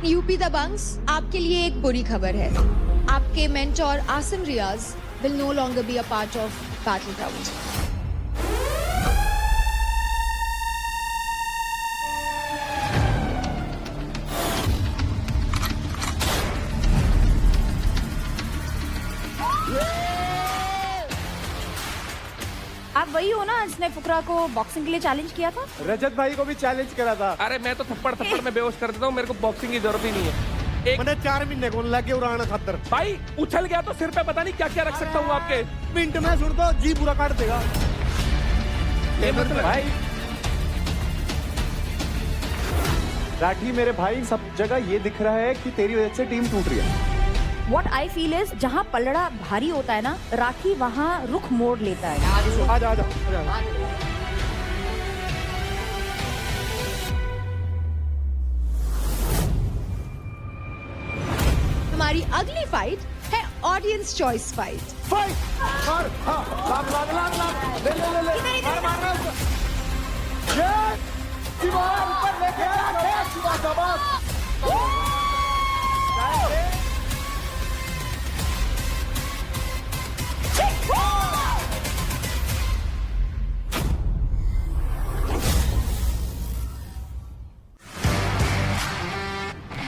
UP Dabanggs, आपके लिए एक बुरी खबर है। आपके mentor Asim Riaz will no longer be a part of Battleground. आप वही हो ना जिसने फुकरा को बॉक्सिंग के लिए चैलेंज किया था? रजत भाई को भी चैलेंज करा था। अरे मैं तो थप्पड़ में बेहोश कर देता हूँ, मेरे को बॉक्सिंग की जरूरत ही नहीं है। मैंने 4 महीने को लगे उड़ाना खातर। भाई उछल गया तो सिर पे पता नहीं क्या क्या रख सकता हूँ आपके। मिनट में सुन दो जी पूरा काट देगा ये मतलब भाई। राठी मेरे भाई, सब जगह ये दिख रहा है कि तेरी वजह से टीम टूट रही है। What I feel is जहाँ पलड़ा भारी होता है ना, राठी वहाँ रुख मोड़ लेता है। आजा आजा हमारी अगली फाइट है ऑडियंस चॉइस फाइट। फाइट मार, हाँ, लाग, ले, मार मारना उसको। ये शिवा ऊपर लेके आ, शिवा शाबाश।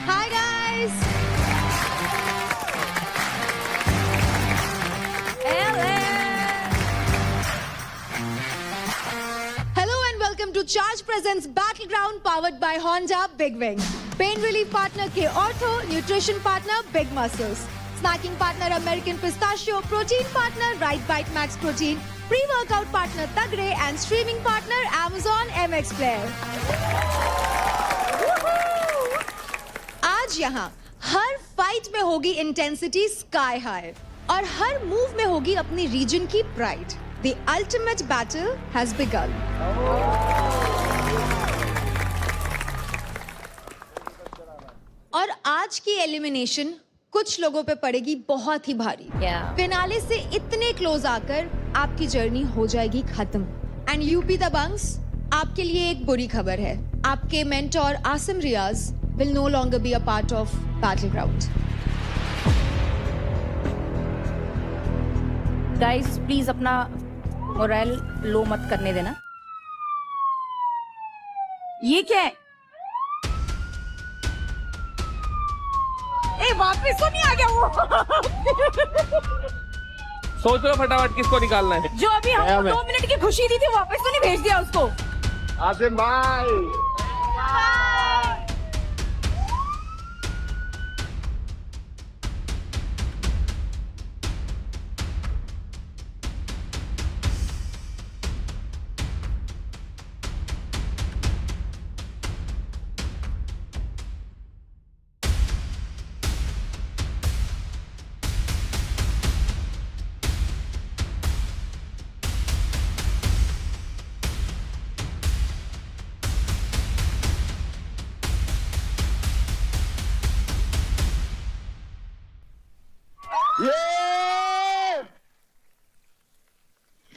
Hi guys! Hello and welcome to Charge Presents Battleground powered by Honda Big Wing. Pain relief partner K Ortho, nutrition partner Big Muscles, snacking partner American Pistachio, protein partner Right Bite Max Protein, pre-workout partner Tagre and streaming partner Amazon MX Player. आज यहाँ हर fight में होगी intensity sky high और हर move में होगी अपनी reason की pride. The ultimate battle has begin. और आज की एलिमिनेशन कुछ लोगों पे पड़ेगी बहुत ही भारी। फिनाले से इतने क्लोज आकर आपकी जर्नी हो जाएगी खत्म। एंड यूपी दबंग्स, आपके लिए एक बुरी खबर है। आपके mentor Asim Riaz will no longer be a part of Battleground. Guys, please अपना मोरल लो मत करने देना। ये क्या है? वापस तो नहीं आ गया वो? सोच लो फटाफट किसको निकालना है। जो अभी हमको 2 मिनट की खुशी दी थी वापस तो नहीं भेज दिया उसको? आसिम भाई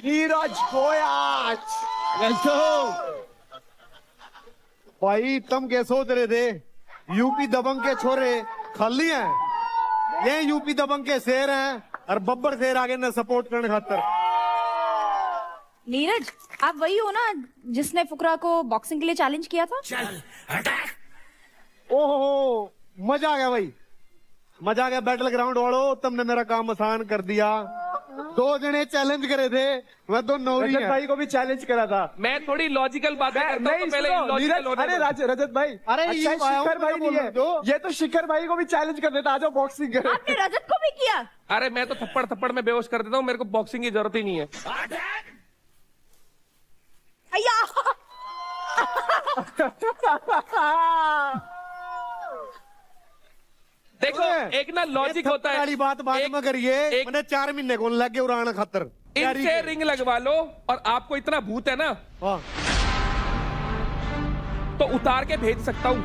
नीरज गोयाच भाई, तुम क्या सोच रहे थे यूपी दबंग के छोरे खाली हैं? ये यूपी दबंग के शेर हैं और बब्बर शेर आगे न सपोर्ट करने खातर। नीरज, आप वही हो ना जिसने फुकरा को बॉक्सिंग के लिए चैलेंज किया था? ओहो, मजा आ गया भाई, मजा आ गया। बैटल ग्राउंड वालों, तुमने मेरा काम आसान कर दिया। 2 जने चैलेंज करे थे, मैं तो नौरी रजत भाई को भी चैलेंज करा था। मैं थोड़ी लॉजिकल बातें करता हूँ, तो पहले लॉजिकल होने अरे दो। रजत भाई, अरे अच्छा, ये शिखर भाई नहीं है, ये तो शिखर भाई को भी चैलेंज कर देता। आ जाओ बॉक्सिंग करे। आपने रजत को भी किया? अरे मैं तो थप्पड़ में बेहोश कर देता हूँ, मेरे को बॉक्सिंग की जरूरत ही नहीं है। अय्या! देखो एक ना लॉजिक होता है। वाली बात बाद में करिए। एक- मैंने 4 महीने को लगे उड़ाना खातर। इनसे रिंग लगवा लो और आपको इतना भूत है ना, हाँ। तो उतार के भेज सकता हूँ।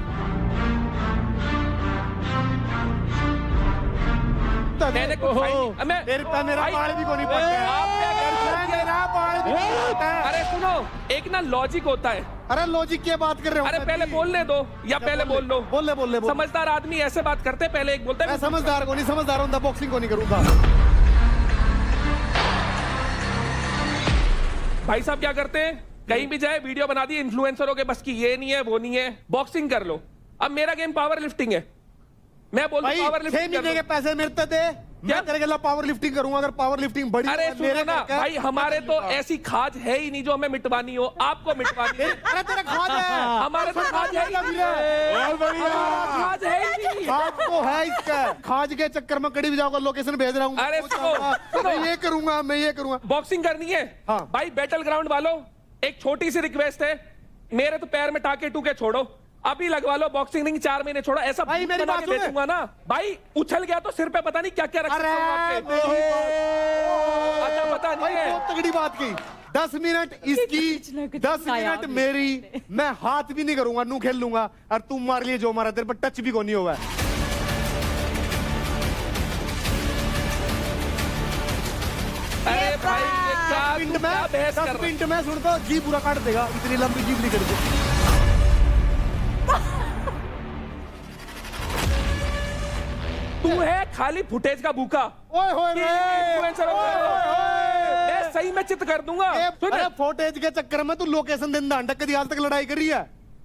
मैंने कुछ ओहो, फाइट नहीं- मैं मेरा भाई, बाल भी को नहीं पड़ता। आपने अगर मेरा बाल अरे सुनो, एक ना लॉजिक होता है। अरे लॉजिक की बात कर रहे हो? अरे पहले बोलने दो या पहले बोल लो। बोल ले। समझदार आदमी ऐसे बात करते हैं, पहले एक बोलते मैं हैं। समझदार को नहीं, समझदार हूं, बॉक्सिंग को नहीं करूंगा। भाई साहब क्या करते हैं, कहीं भी जाए वीडियो बना दी, इन्फ्लुएंसरों के बस की ये नहीं है वो नहीं है, बॉक्सिंग कर लो। अब मेरा गेम पावर लिफ्टिंग है, मैं बोलता हूं पावर 6 लिफ्टिंग महीने के पैसे मेरे दे, मैं तेरे के लिए पावर लिफ्टिंग करूंगा। अगर पावर लिफ्टिंग बड़ी अरे मेरे सुनो ना करके- भाई, हमारे तो ऐसी खाज है ही नहीं जो हमें मिटवानी हो, आपको मिटवानी है। अरे तेरा खाद है, हमारे तो खाज है ही नहीं। हमारा खाज है ही नहीं। खाद तो है इसका। खाज के चक्कर में कड़ी भी जाऊंगा, लोकेशन भेज रहा हूँ। अरे सुनो, मैं ये करूंगा। बॉक्सिंग करनी है हाँ। भाई, बैटल ग्राउंड वालों एक छोटी सी रिक्वेस्ट है, मेरे तो पैर में टाके टूके छोड़ो, अभी लगवा लो बॉक्सिंग रिंग, 4 महीने छोड़ो। ऐसा भाई भूत मेरी बना बात के बेचूंगा ना भाई, उछल गया तो सिर पे पता नहीं क्या क्या रख अरे सकता हूं आपके। अच्छा पता नहीं भाई है। बहुत तगड़ी बात की। 10 मिनट इसकी, 10 मिनट मेरी, मैं हाथ भी नहीं करूंगा, नू खेल लूंगा। और तुम मार लिए जो मारा, तेरे पर टच भी को नहीं हुआ। अरे भाई ये क्या मिनट तू क्या बहस कर 10 रहा है? मिनट में सुन तो जी पूरा काट देगा, इतनी लंबी जीभ नहीं करती। तू है खाली फुटेज का भूखा। ओए होए कि रे, influencer ओए होए। मैं सही में चित कर दूंगा। सुन, अरे फोटेज के चक्कर में तू लोकेशन दिन दांडक कदी आज तक लड़ाई करी है?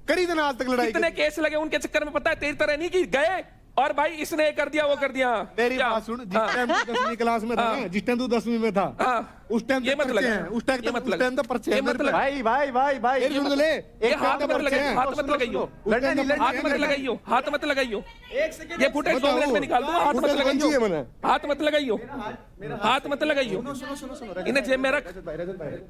करी थी ना आज तक लड़ाई? कितने केस लगे उनके चक्कर में, पता है तेरी तरह नहीं कि गए और भाई इसने ये कर दिया वो कर दिया। मेरी क्या? बात सुन, जिस हाँ। टाइम तू 10वीं क्लास में था ना, जिस टाइम तू 10वीं में था, हाँ। उस टाइम ये तो मत पर्चे लगा। हैं, उस टाइम ये मत लगा। तो पर्चे हैं ये मत मेरे पे। लगा। भाई मेरी सुन तो ले, ये एक हाथ टाइम मत तो लगाइयो, पर्चे हाथ हैं। मत लगाइयो, लड़ना नहीं, लड़ना हाथ मत नहीं। लगाइयो, हाथ मत लगाइयो। ये फुटेज 2 बताओ। मिनट में निकाल दूंगा, हाथ मत फुटेज कौन सी है लगाइयो, मैंने? हाथ मत लगाइयो, हाथ मत लगाइयो। इन्हें जेब में रख,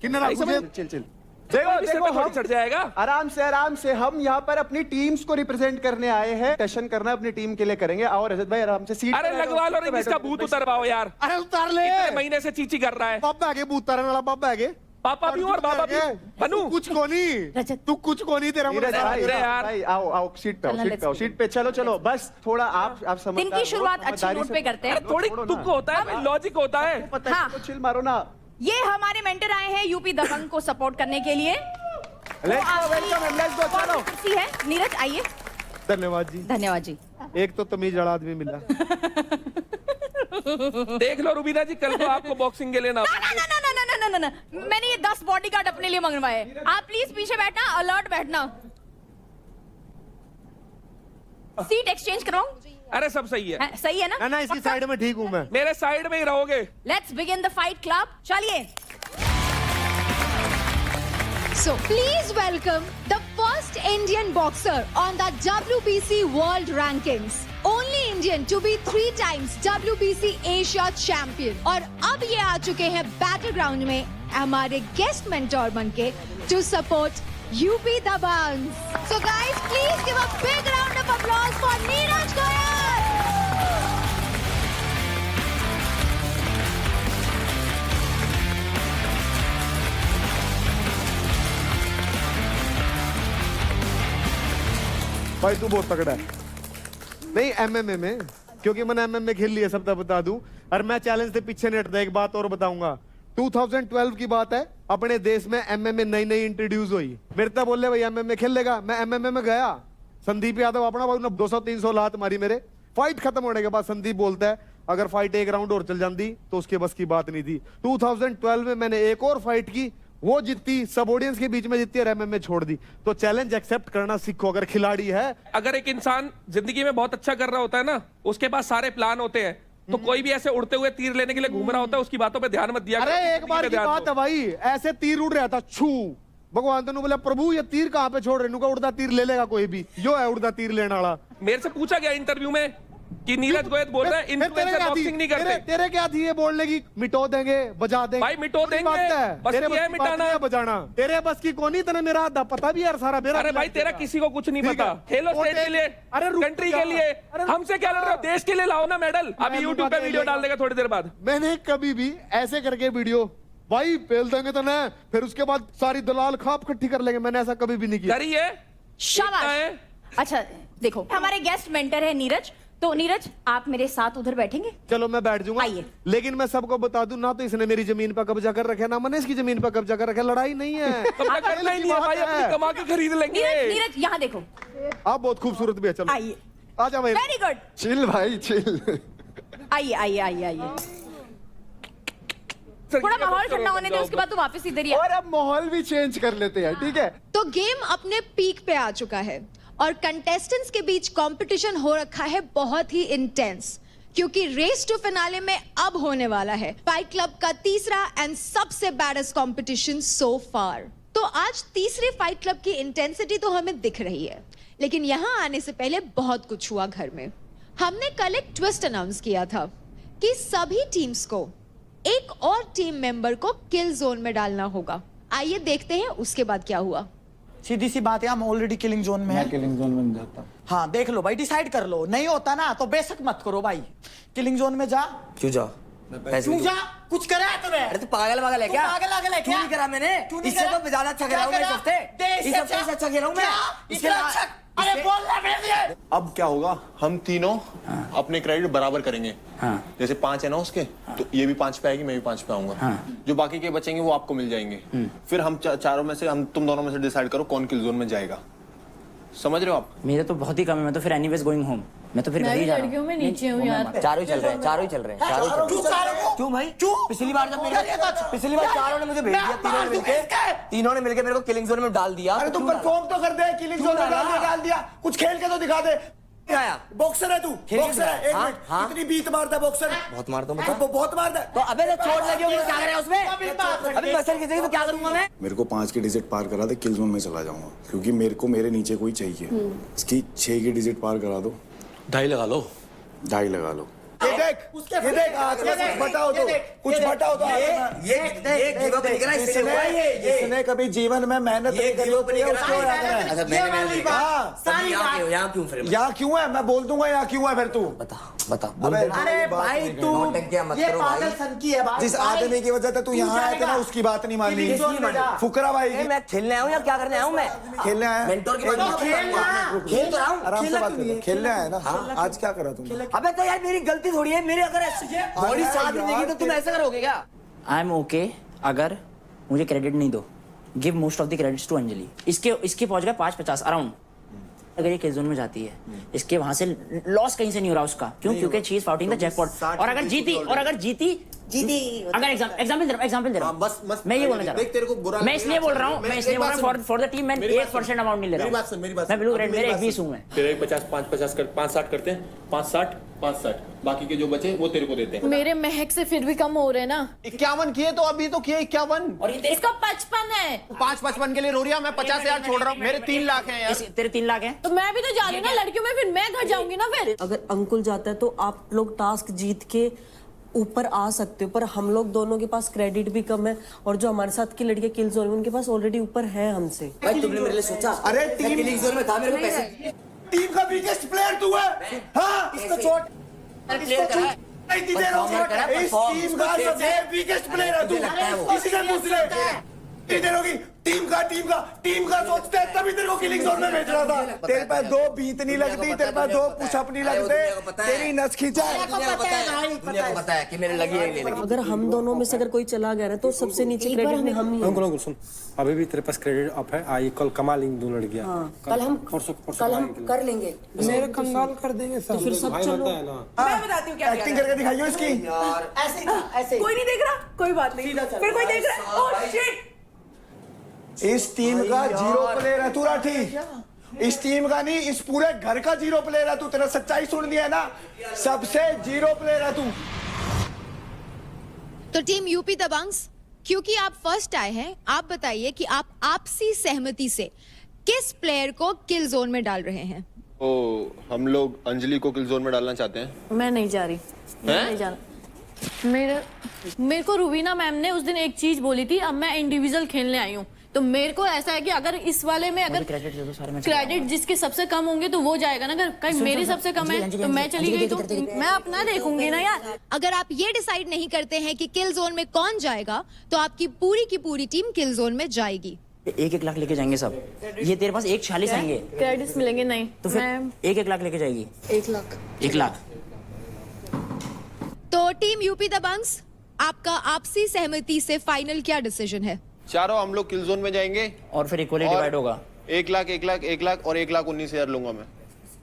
किन्ना भाई मुझे समझ- चिल देखो देखो हम हम चढ़ जाएगा। आराम से हम यहाँ पर अपनी टीम्स को रिप्रेजेंट करने आए हैं। सेशन करना अपनी टीम के लिए करेंगे। आओ रजत भाई आराम से सीट अरे पे बैठो, लगवा लो सीट पे रिंग, इसका बैठो। भूत उतरवाओ यार। अरे उतार ले, इतने महीने से चीची कर रहा है। बाबा है बूत तारने वाला बाबा है पापा भी हूं और बाबा भी हूं। बनू तू कुछ को नहीं, रजत। तू कुछ को नहीं, तेरा नीरज मुंडा भाई, अरे यार। भाई आओ सीट पे आओ, चलना, सीट पे आओ, let's सीट पे चलो बस थोड़ा आप समझदार दिन की हो, शुरुआत अच्छी समझदारी नोट से- पे करते हैं। थोड़ी छोड़ो तुक ना। होता है, लॉजिक होता है। पता है हाँ। तो चिल मारो ना। ये हमारे मेंटर आए हैं यूपी दबंग को सपोर्ट करने के लिए। Let's go, welcome, let's go, चलो। कुर्सी है नीरज, आइए। धन्यवाद जी। धन्यवाद जी। एक तो तमीज वाला आदमी मिला। देख लो रुबीना जी, कल को आपको बॉक्सिंग के लिए ना ना, मैंने ये 10 बॉडीगार्ड अपने लिए मंगवाए। आप प्लीज पीछे बैठना, अलर्ट बैठना। सीट एक्सचेंज कराऊं? अरे सब सही है, सही है ना? ना इसकी साइड में ठीक हूं मैं। मेरे साइड में ही रहोगे। Let's begin the fight club. चलिए। So please welcome the first Indian boxer on the WBC World Rankings. Only Indian to be 3 times WBC Asia Champion. और अब ये आ चुके हैं बैटल ग्राउंड में हमारे गेस्ट मेंटोर बनके to support UP Dabang. So guys, please give a big round of applause for Neeraj Goyal. भाई तू बहुत तगड़ा है। नहीं एमएमए में, क्योंकि मैंने एमएमए खेल लिया, सब बता दूं। और मैं चैलेंज से पीछे नहीं हटता। एक बात और बताऊंगा, 2012 की बात है, अपने देश में एमएमए नई इंट्रोड्यूस हुई। मेरे तो बोले भाई एमएमए खेल लेगा, मैं एमएमए में गया। संदीप यादव अपना भाई 200-300 लात मारी मेरे। फाइट खत्म होने के बाद संदीप बोलता है अगर फाइट एक राउंड और चल जाती तो उसके बस की बात नहीं थी। 2012 में मैंने एक और फाइट की, वो जीती, सब ऑडियंस के बीच में जीती और एमएमए छोड़ दी। तो चैलेंज एक्सेप्ट करना सीखो अगर खिलाड़ी है। अगर एक इंसान जिंदगी में बहुत अच्छा कर रहा होता है ना, उसके पास सारे प्लान होते हैं, तो कोई भी ऐसे उड़ते हुए तीर लेने के लिए घूम रहा होता है, उसकी बातों पे ध्यान मत दिया अरे करो, एक बार की ध्यान बात दो। है भाई, ऐसे तीर उड़ रहा था, छू भगवान तेन बोला प्रभु ये तीर कहाँ पे छोड़ रहे, उड़ता तीर ले लेगा कोई भी, यो है उड़ता तीर लेने वाला। मेरे से पूछा गया इंटरव्यू में कि नीरज गोयल बोल रहा है फिर तेरे इन्फ्लुएंसर क्या थी? बॉक्सिंग नहीं करते। तेरे क्या थी ये बोलने की, मिटो देंगे बजा देंगे। भाई मिटो बड़ी देंगे, बात है। बस तेरे की है बस की बात मिटाना। नहीं है बजाना, तेरे बस की कोनी, तेने मेरा आधा पता भी यार सारा मेरा। अरे भाई तेरा किसी को कुछ नहीं ठीक पता। है। खेलो स्टेट के लिए, अरे रुक कंट्री जा। के लिए, अरे हमसे क्या लड़ रहे हो? देश के लिए लाओ ना मेडल। अभी मैं यूट्यूब पे लुका वीडियो के डाल देगा थोड़ी देर बाद। मैंने कभी भी ऐसे करके वीडियो भाई पेल देंगे तो ना, फिर उसके बाद सारी दलाल खाप इकट्ठी कर लेंगे, मैंने ऐसा कभी भी नहीं किया। करिए। शाबाश। अच्छा देखो, हमारे गेस्ट मेंटर है नीरज, तो नीरज आप मेरे साथ उधर बैठेंगे? चलो मैं बैठ जाऊंगा, आइए। लेकिन मैं सबको बता दूं ना, तो इसने मेरी जमीन पर कब्जा कर रखा है, ना मैंने इसकी जमीन पर कब्जा कर रखा है। लड़ाई नहीं है। कब्जा करना ही नहीं है भाई, अपनी कमा के खरीद लेंगे। नीरज यहाँ देखो। आप बहुत खूबसूरत भी है, चलो आइए। आ जाओ भाई। Very good. चिल भाई चिल। आइए आइए आइए आइए। थोड़ा माहौल ठंडा होने दे, उसके बाद तू वापस इधर ही आ। और अब माहौल भी चेंज कर लेते हैं, ठीक है? तो गेम अपने पीक पे आ चुका है और कंटेस्टेंट्स के बीच कंपटीशन हो रखा है बहुत ही इंटेंस, क्योंकि रेस टू फिनाले में अब होने वाला है फाइट क्लब का तीसरा एंड सबसे बैडेस्ट कंपटीशन सो फार। तो आज तीसरे फाइट क्लब की इंटेंसिटी तो हमें दिख रही है, लेकिन यहां आने से पहले बहुत कुछ हुआ घर में। हमने कल एक ट्विस्ट अनाउंस किया था कि सभी टीम्स को एक और टीम मेंबर को किल जोन में डालना होगा। आइए देखते हैं उसके बाद क्या हुआ। सीधी सी बात है, हम ऑलरेडी किलिंग जोन में हैं। किलिंग जोन में जाता हूँ। हाँ देख लो भाई, डिसाइड कर लो। नहीं होता ना तो बेशक मत करो भाई। किलिंग जोन में जा। क्यों जा? क्यों जा? कुछ करा है तूने? अरे तू पागल वागल है क्या? पागल वागल है क्यों क्या? नहीं करा मैंने? इससे तो ज्यादा अच्छा खेला हूं मैं इस हफ्ते। इस हफ्ते से अच्छा खेला हूं मैं। इसके अच्छा? अरे बोल रहा मेरे लिए। अब क्या होगा, हम तीनों अपने क्रेडिट बराबर करेंगे। हाँ। जैसे 5 है ना उसके, तो ये भी 5 पे आएगी, मैं भी 5 पे आऊंगा। जो बाकी के बचेंगे वो आपको मिल जाएंगे। फिर हम चारों में से, हम तुम दोनों में से डिसाइड करो कौन किल जोन में जाएगा। समझ रहे हो आप? मेरे तो बहुत ही कम है, मैं तो फिर एनीवेज गोइंग होम। मैं तो फिर घर ही जा रहा हूं। लड़कियों में नीचे हूँ यार। चारों ही चल रहे हैं, चारों ही चल रहे हैं, चारों ही चल रहे हैं। क्यों भाई? क्यों? पिछली बार चारों ने मुझे भेज दिया, तीनों ने मिलके मेरे को किलिंग जोन में डाल दिया। अरे तू परफॉर्म तो कर दे। किलिंग जोन में डाल दिया। कुछ खेल के तो दिखा दे। आया बॉक्सर है तू, बॉक्सर है। एक मिनट, कितनी बीत मारता है बॉक्सर? बहुत मारता हूं। तो बहुत मारता है। तो अबे तो चोट लगी होगी तो क्या करें उसमें? अबे मसल खींचेगी तो क्या करूंगा मैं? मेरे को 5 की डिजिट पार करा दे, किल जोन में चला जाऊंगा, क्योंकि मेरे को मेरे नीचे कोई चाहिए। इसकी 6 की डिजिट पार करा दो। 2.5 लगा लो। 2.5 लगा लो। ये देख, ये देख, कुछ बताओ तो, कुछ बताओ तो। ये गिव अप नहीं करा इससे। इसने कभी जीवन में मेहनत नहीं करी होती है, उसको याद है। अच्छा मैंने यहाँ क्यों फिर? यहाँ क्यों है? मैं बोल दूंगा यहाँ क्यों है, फिर तू बता। अरे भाई तू ये पागल सन की है भाई। जिस आदमी की वजह से तू यहाँ आया था ना, उसकी बात नहीं मान ली। फुकरा भाई, मैं खेलने आया हूँ या क्या करने आया हूँ? मैं खेलने आया। मेंटोर की बात खेल तो रहा हूँ। आराम से बात करो। खेलने आया ना? आज क्या करा तुमने? अबे तो यार मेरी गलती थोड़ी है। मेरे अगर बॉडी साथ देगी तो तुम ऐसा करोगे क्या? आई एम ओके अगर मुझे क्रेडिट नहीं दो। Give most of the credits to Anjali. इसके पहुंच गया 550 अराउंड। अगर ये किल जोन में जाती है, इसके वहां से लॉस कहीं से नहीं हो रहा उसका। क्यों? क्योंकि शी इज फाउटिंग द जैकपॉट। और अगर जीती अगर एग्जांपल दे रहा हूं, बस मैं ये बोलना चाह रहा हूं। मैं इसलिए बोल रहा हूं फॉर द टीम। मैं 1% अमाउंट नहीं ले रहा हूं। मैं बिल्कुल रेड, मेरे 20 हूं मैं। तेरे 50 550 कर 560 करते हैं। 560 560, बाकी के जो बचे वो तेरे को देते हैं। मेरे महक से फिर भी कम हो रहे ना। 51 किए तो अभी तो किए 51। और ये इसका 55 है। 5-55 के लिए रो रही है। मैं 50,000 छोड़ रहा हूँ। मेरे 3 लाख हैं यार। तेरे 3 लाख हैं तो मैं भी तो जा रही हूँ ना लड़कियों में, फिर मैं घर जाऊंगी ना फिर। अगर अंकुल जाता है तो आप लोग टास्क जीत के ऊपर आ सकते हो, पर हम लोग दोनों के पास क्रेडिट भी कम है, और जो हमारे साथ की लड़कियां किल जोन में, उनके पास ऑलरेडी ऊपर है हमसे। भाई तुमने मेरे लिए सोचा? अरे टीम किलिंग जोन में था, मेरे को पैसे। टीम का बिगेस्ट प्लेयर तू है। हाँ, इसको चोट क्लियर करा है। नहीं दे रहा हूँ। इस टीम का सबसे बिगेस्ट प्लेयर है तू। किसी से पूछ ले। इधर होगी टीम का सोचते हैं, तभी तेरे को किलिंग जोन में भेज रहा था। तेरे पास 2 बीत नहीं लगती, तेरे पास 2 पुशअप नहीं लगते, तेरी नस खींचा है। दुनिया को पता है कि मेरे लगी है नहीं लगी। अगर हम दोनों में से अगर कोई चला गया ना, तो सबसे नीचे क्रेडिट में हम ही हैं। अंकुल सुन, अभी भी तेरे पास क्रेडिट अप है। आई कल कमा लेंगे 2 लड़कियां। कल हम कर लेंगे। मेरे कंगाल कर देंगे सब। तो फिर सब चलो। मैं बताती हूँ क्या एक्टिंग करके दिखाइयो इसकी। ऐसे कोई नहीं देख रहा, कोई बात नहीं। फिर कोई देख रहा है। Oh shit. इस टीम का 0 प्लेयर है तू राठी। इस टीम का नहीं, इस पूरे घर का 0 प्लेयर है तू। तेरा सच्चाई सुन लिया है ना, सबसे 0 प्लेयर है तू। तो टीम यूपी दबंग्स, क्योंकि आप फर्स्ट आए हैं, आप बताइए कि आप आपसी सहमति से किस प्लेयर को किल जोन में डाल रहे हैं? हम लोग अंजलि को किल जोन में डालना चाहते हैं। मैं नहीं जा रही, मैं नहीं जाना। मेरे को रुबीना मैम ने उस दिन एक चीज बोली थी, अब मैं इंडिविजुअल खेलने आई हूँ, तो मेरे को ऐसा है कि अगर इस वाले में अगर क्रेडिट जिसके सबसे कम होंगे तो वो जाएगा ना। अगर कहीं मेरी सबसे कम है तो मैं चली गई, तो मैं अपना देखूंगी ना यार। अगर आप ये डिसाइड नहीं करते हैं कि किल जोन में कौन जाएगा, तो आपकी पूरी की पूरी टीम किल जोन में जाएगी। 1-1 लाख लेके जाएंगे सब। ये तेरे पास 140 आएंगे क्रेडिट्स मिलेंगे नहीं तो फिर 1-1 लाख लेके जाएगी। 1 लाख 1 लाख। तो टीम यूपी दबंग्स, आपका आपसी सहमति से फाइनल क्या डिसीजन है? चारों हम लोग किल जोन में जाएंगे और फिर इक्वली डिवाइड होगा। 1 लाख 1 लाख 1 लाख और 1,19,000 लूंगा मैं।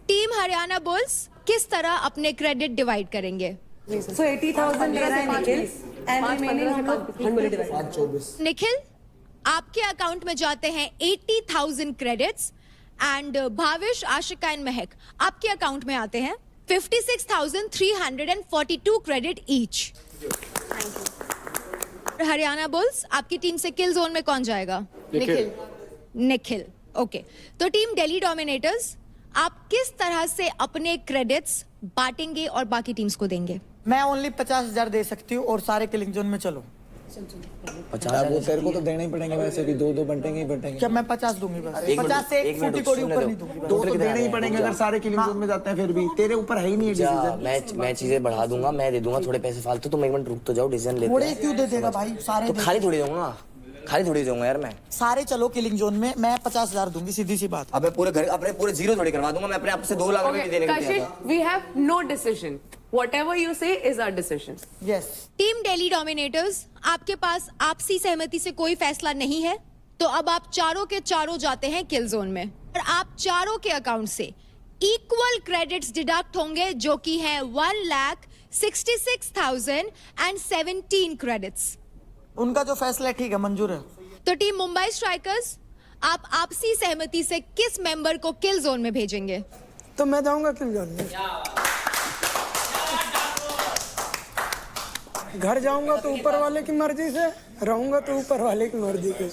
टीम हरियाणा बुल्स किस तरह अपने क्रेडिट डिवाइड करेंगे? So 80,000 दे रहा है निखिल and remaining हम लोग equally divide. निखिल, आपके अकाउंट में जाते हैं 80,000 credits and Bhavish, Ashika and महक आपके अकाउंट में आते हैं 56,342 क्रेडिट ईच। हरियाणा बुल्स, आपकी टीम से किल जोन में कौन जाएगा? निखिल। ओके, तो टीम दिल्ली डोमिनेटर्स, आप किस तरह से अपने क्रेडिट्स बांटेंगे और बाकी टीम्स को देंगे? मैं ओनली 50,000 दे सकती हूँ और सारे किलिंग जोन में चलो। 50 वो तेरे को तो देने ही पड़ेंगे, वैसे भी 2-2 बंटेंगे ही बंटेंगे। क्या मैं 50 दूंगी बस? एक 50 से मिनट, 1 फुटी कोड़ी ऊपर नहीं दूंगी। 2 तो देने ही पड़ेंगे अगर सारे किलिंग जोन में जाते हैं, फिर भी तेरे ऊपर है ही नहीं डिसीजन। मैं चीजें बढ़ा दूंगा, मैं दे दूंगा थोड़े पैसे फालतू। तुम 1 मिनट रुक तो जाओ, डिसीजन लेते थोड़े हैं। क्यों दे देगा भाई? सारे तो खाली थोड़ी दूंगा, खाली थोड़ी दूंगा यार मैं। सारे चलो किलिंग जोन में, मैं 50,000 दूंगी, सीधी सी बात। अबे पूरे घर अपने पूरे जीरो थोड़ी करवा दूंगा मैं, अपने आप से 2 लाख रुपए देने के लिए Kashish, we have no decision. Whatever you say is our decision. Yes. Team Delhi dominators, आपके पास आपसी सहमति से कोई फैसला नहीं है, तो अब आप चारों के चारों जाते हैं किल जोन में और आप चारों के अकाउंट से इक्वल क्रेडिट्स डिडक्ट होंगे, जो कि है 1,66,017 क्रेडिट्स। उनका जो फैसला है ठीक है, मंजूर है। तो टीम मुंबई स्ट्राइकर्स, आप आपसी सहमति से किस मेंबर को किल जोन में भेजेंगे? तो मैं जाऊंगा किल जोन में। घर जाऊंगा तो ऊपर वाले की मर्जी से, रहूंगा तो ऊपर वाले की मर्जी से।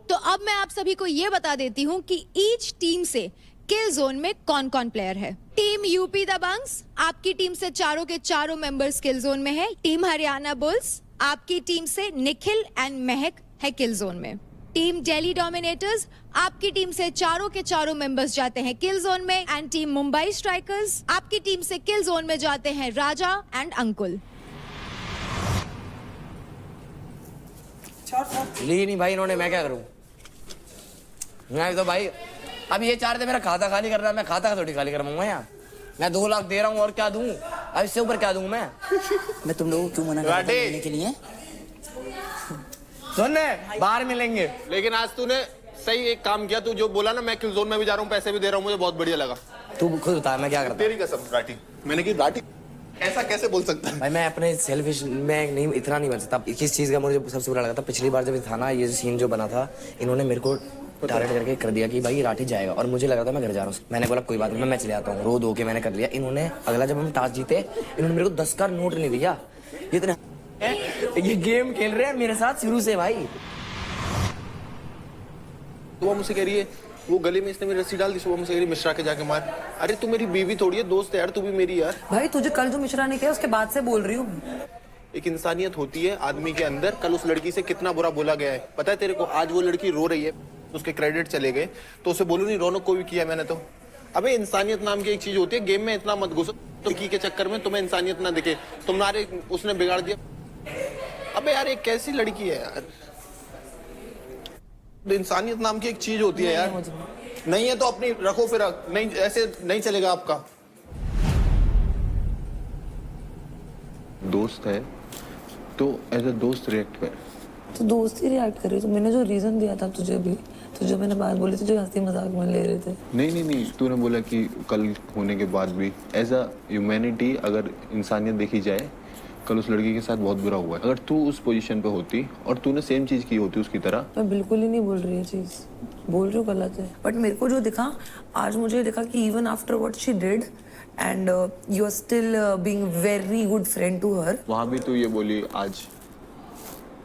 तो अब मैं आप सभी को यह बता देती हूं कि ईच टीम से किल जोन में कौन कौन प्लेयर है। टीम यूपी दबंग्स, आपकी टीम से चारों के चारों मेंबर्स किल जोन में है। टीम हरियाणा बुल्स, आपकी टीम से निखिल एंड महक है किल जोन में। टीम दिल्ली डोमिनेटर्स, आपकी टीम से चारों के चारों मेंबर्स जाते हैं किल जोन में। एंड टीम मुंबई स्ट्राइकर्स, आपकी टीम से किल जोन में जाते हैं राजा एंड अंकुल। ली नहीं भाई इन्होंने, मैं क्या करूं? मैं तो भाई अब ये चाह रहे थे मेरा खाता खाली करना है, मैं खाता थोड़ी खाली करवाऊंगा यार। मैं 2 लाख दे रहा हूँ और क्या दूं? अब इससे ऊपर क्या दूं मैं तुम लोगों को क्यों मना कर रहा था देने के लिए? सुन, बाहर मिलेंगे। लेकिन आज तूने सही एक काम किया, तू जो बोला ना मैं किल जोन में भी जा रहा हूँ, पैसे भी दे रहा हूँ, मुझे बहुत बढ़िया लगा। तू खुद बता मैं क्या करता? तेरी कसम राठी, मैंने की राठी ऐसा कैसे बोल सकता है? भाई मैं अपने सेल्फिश में नहीं, इतना नहीं बन सकता। किस चीज़ का मुझे सबसे बुरा लगा था, पिछली बार जब था ना ये सीन जो बना था, इन्होंने मेरे को टारगेट करके कर दिया कि भाई राठी जाएगा, और मुझे लगा था मैं घर जा रहा हूँ। मैंने बोला कोई बात नहीं, मैं चले आता हूँ, रो धो के मैंने कर लिया। इन्होंने अगला जब हम टास्क जीते, इन्होंने मेरे को 10 का नोट नहीं दिया। इतना ये गेम खेल रहे हैं मेरे साथ शुरू से भाई। वो मुझसे कह रही है वो गले में इसने मेरी रस्सी डाल दी, सुबह मुझसे कह रही मिश्रा के जाके मार। अरे तू मेरी बीवी थोड़ी है, दोस्त है यार, तू भी मेरी यार। भाई तुझे कल जो मिश्रा ने किया उसके बाद से बोल रही हूँ। एक इंसानियत होती है आदमी के अंदर। कल उस लड़की से कितना बुरा बोला गया है पता है तेरे को? आज वो लड़की रो रही है, उसके क्रेडिट चले गए, तो उसे बोलू नहीं रौनक को भी किया मैंने तो। अबे इंसानियत नाम की एक चीज होती है, गेम में इतना मत घुसो तो की के चक्कर में तुम्हें इंसानियत ना दिखे। तुम्हारे उसने बिगाड़ दिया। अबे यार एक कैसी लड़की है यार, इंसानियत नाम की एक चीज होती है यार। नहीं है तो अपनी रखो, फिर नहीं ऐसे नहीं चलेगा आपका। दोस्त है तो एज अ दोस्त रिएक्ट कर। तो दोस्त ही रिएक्ट कर रही, तो मैंने जो रीजन दिया था तुझे भी, तो जो मैंने बात बोली थी जो हंसी मजाक में ले रहे थे। नहीं तूने बोला कि कल होने के बाद भी एज अ ह्यूमैनिटी अगर इंसानियत देखी जाए, कल उस लड़की के साथ बहुत बुरा हुआ है। अगर तू उस पोजीशन पे होती और तूने सेम चीज की होती उसकी तरह। मैं बिल्कुल ही नहीं बोल रही है चीज, बोल रही हूँ गलत है। बट मेरे को जो दिखा आज, मुझे दिखा कि even after what she did and you are still being very good friend to her. वहां भी तू ये बोली आज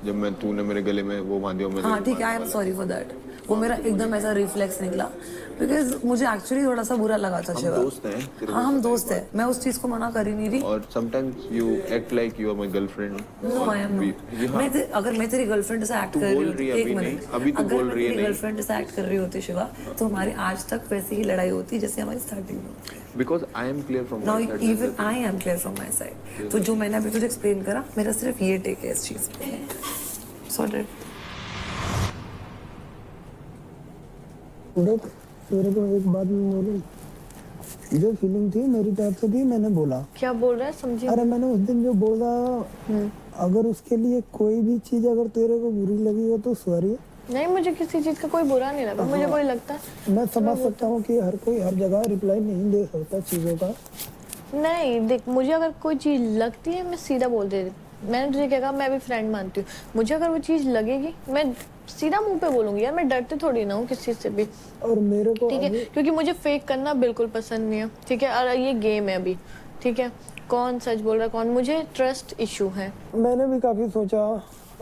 जब तूने मेरे गले में वो बांधी। हाँ ठीक है, I am sorry for that. वो मेरा एकदम ऐसा रिफ्लेक्स निकला, बिकॉज मुझे एक्चुअली थोड़ा सा बुरा लगा था। शिवा, दोस्त हैं। हाँ हम दोस्त हैं, मैं उस चीज को मना कर ही नहीं रही। और sometimes you act like you are my girlfriend. No I am not. अगर मैं तेरी गर्लफ्रेंड से एक्ट कर रही होती, एक मिनट, अगर मैं तेरी गर्लफ्रेंड से एक्ट कर रही होती शिवा, तो हमारी आज तक वैसी ही लड़ाई होती जैसे हमारी स्टार्टिंग में। Because I am clear from now even I am clear from my side. तो जो मैंने अभी तुझे एक्सप्लेन करा, मेरा सिर्फ ये टेक है इस चीज पे। सॉर्टेड। देख तेरे को एक बात मैं बोलूं, जो फीलिंग थी मेरी तरफ से थी, मैंने बोला। क्या बोल रहा है समझिए। अरे मैंने उस दिन जो बोला, अगर उसके लिए कोई भी चीज अगर तेरे को बुरी लगी हो तो सॉरी। नहीं, मुझे किसी चीज का कोई बुरा नहीं लगा। मुझे कोई लगता है मैं समझ सकता हूँ कि हर कोई हर जगह रिप्लाई नहीं दे सकता चीजों का। नहीं देख, मुझे अगर कोई चीज लगती है मैं सीधा बोल देती। मैंने तुझे क्या कहा, मैं भी फ्रेंड मानती हूँ। मुझे अगर वो चीज लगेगी मैं सीधा मुंह पे बोलूंगी यार, मैं डरती थोड़ी ना हूँ किसी चीज से भी। और मेरे को ठीक है, क्योंकि मुझे फेक करना बिल्कुल पसंद नहीं है। ठीक है, और ये गेम है अभी। ठीक है, कौन सच बोल रहा है कौन, मुझे ट्रस्ट इशू है। मैंने भी काफी सोचा,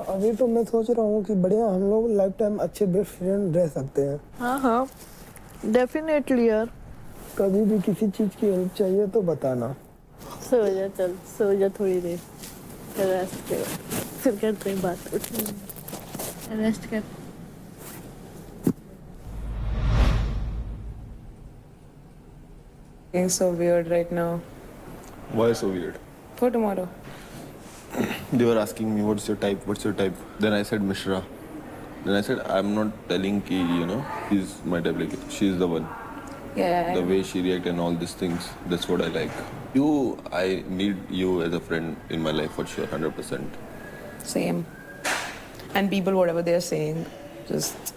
अभी तो मैं सोच रहा हूँ कि बढ़िया हम लोग लाइफ टाइम अच्छे बेस्ट फ्रेंड रह सकते हैं। हाँ हाँ डेफिनेटली यार। कभी भी किसी चीज की हेल्प चाहिए तो बताना। सो जा, चल सो जा थोड़ी देर, रेस्ट कर, फिर करते हैं बात। रेस्ट कर। Being so weird right now. Why so weird? For tomorrow. They were asking me, what's your type? What's your type? Then I said Mishra. Then I said, I'm not telling ki, you know, he's my type. Like, she's the one. Yeah. The way she react and all these things, that's what I like. I need you as a friend in my life for sure, 100%. Same. And people, whatever they are saying, just.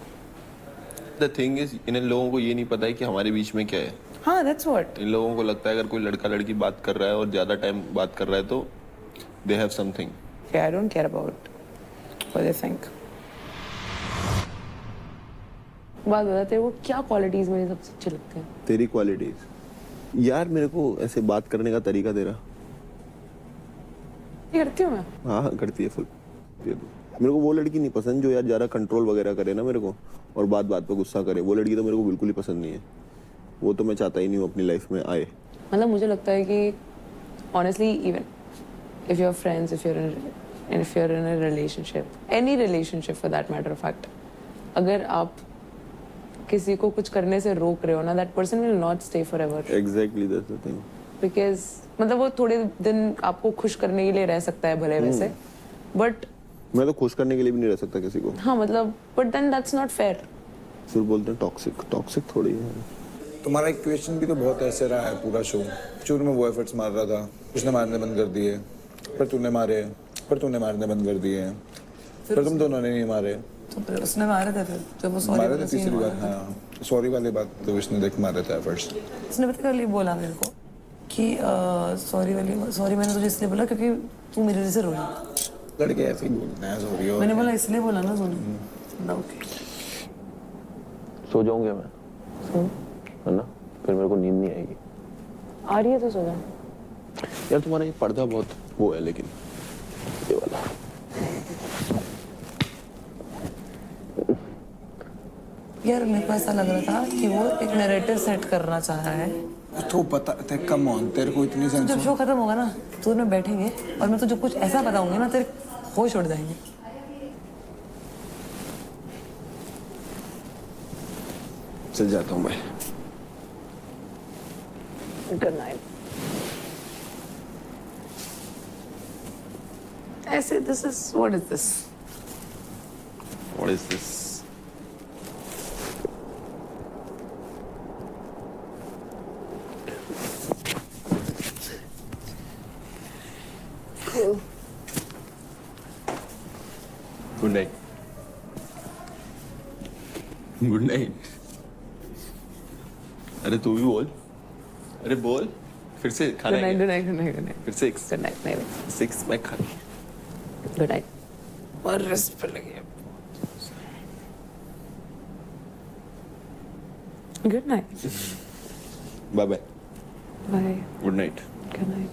The thing is, इन लोगों को ये नहीं पता है कि हमारे बीच में क्या है. हाँ, that's what. इन लोगों को लगता है अगर कोई लड़का लड़की बात कर रहा है और ज्यादा टाइम बात कर रहा है तो they have something. Yeah, I don't care about what they think. बात बता, तेरे को क्या क्वालिटीज मेरी सबसे अच्छी लगती हैं? तेरी क्वालिटीज यार, मेरे को ऐसे बात करने का तरीका तेरा। ये करती हूँ मैं। हाँ करती है फुल। मेरे को वो लड़की नहीं पसंद जो यार ज्यादा कंट्रोल वगैरह करे ना मेरे को, और बात बात पे गुस्सा करे। वो लड़की तो मेरे को बिल्कुल ही पसंद नहीं है। वो तो मैं चाहता ही नहीं हूँ अपनी लाइफ में आए। मतलब मुझे लगता है कि honestly, even if you're friends, if you're in a relationship, any relationship for that matter of fact, अगर आप किसी को कुछ करने से रोक रहे हो ना, that person will not stay forever. Exactly, that's the thing. Because मतलब वो थोड़े दिन आपको खुश करने के लिए रह सकता है भले वैसे, but मैं तो खुश करने के लिए भी नहीं रह सकता किसी को। हाँ मतलब, but then that's not fair. फिर बोलते हैं टॉक्सिक। टॉक्सिक थोड़ी है। तुम्हारा इक्वेशन भी तो बहुत ऐसे रहा है पूरा शो। शुरू में वो एफर्ट्स मार रहा था, उसने मारने बंद कर दिए, पर तूने मारे, पर तूने मारने बंद कर दिए, पर तुम दोनों ने नहीं मारे। तो फिर उसने मारे थे, फिर जब वो सॉरी मारे थे तीसरी बार। हाँ, सॉरी वाली बात तो उसने देख मारे थे एफर्ट्स। उसने पता कर बोला मेरे को कि सॉरी मैंने तुझे इसलिए बोला क्योंकि तू मेरी वजह से रोई। लड़के ऐसे ही बोलते हैं सॉरी। मैंने बोला इसलिए बोला ना सोनी। ओके, सो जाऊंगा मैं, है ना? फिर मेरे को नींद नहीं आएगी। आ रही है तो सो जा यार। तुम्हारा ये पर्दा बहुत वो है, लेकिन ये वाला यार मेरे को ऐसा लग रहा था कि वो एक नैरेटिव सेट करना चाह रहा है। तो पता है, कम ऑन, तेरे को इतनी सेंस। जब शो खत्म होगा ना, तो में बैठेंगे और मैं तुझे कुछ ऐसा बताऊंगी ना, तेरे होश उड़ जाएंगे। चल जाता हूँ मैं। Good night. ऐसे this is what is this? What is this? Good night. Good night. अरे तू भी बोल। अरे बोल फिर से। खाना है क्या? Good night. फिर से गुड नाइट। नहीं, 6 मैं खा। Good night. और रेस्ट पे लगे। Good night. Bye bye. Bye. Good night. Good night.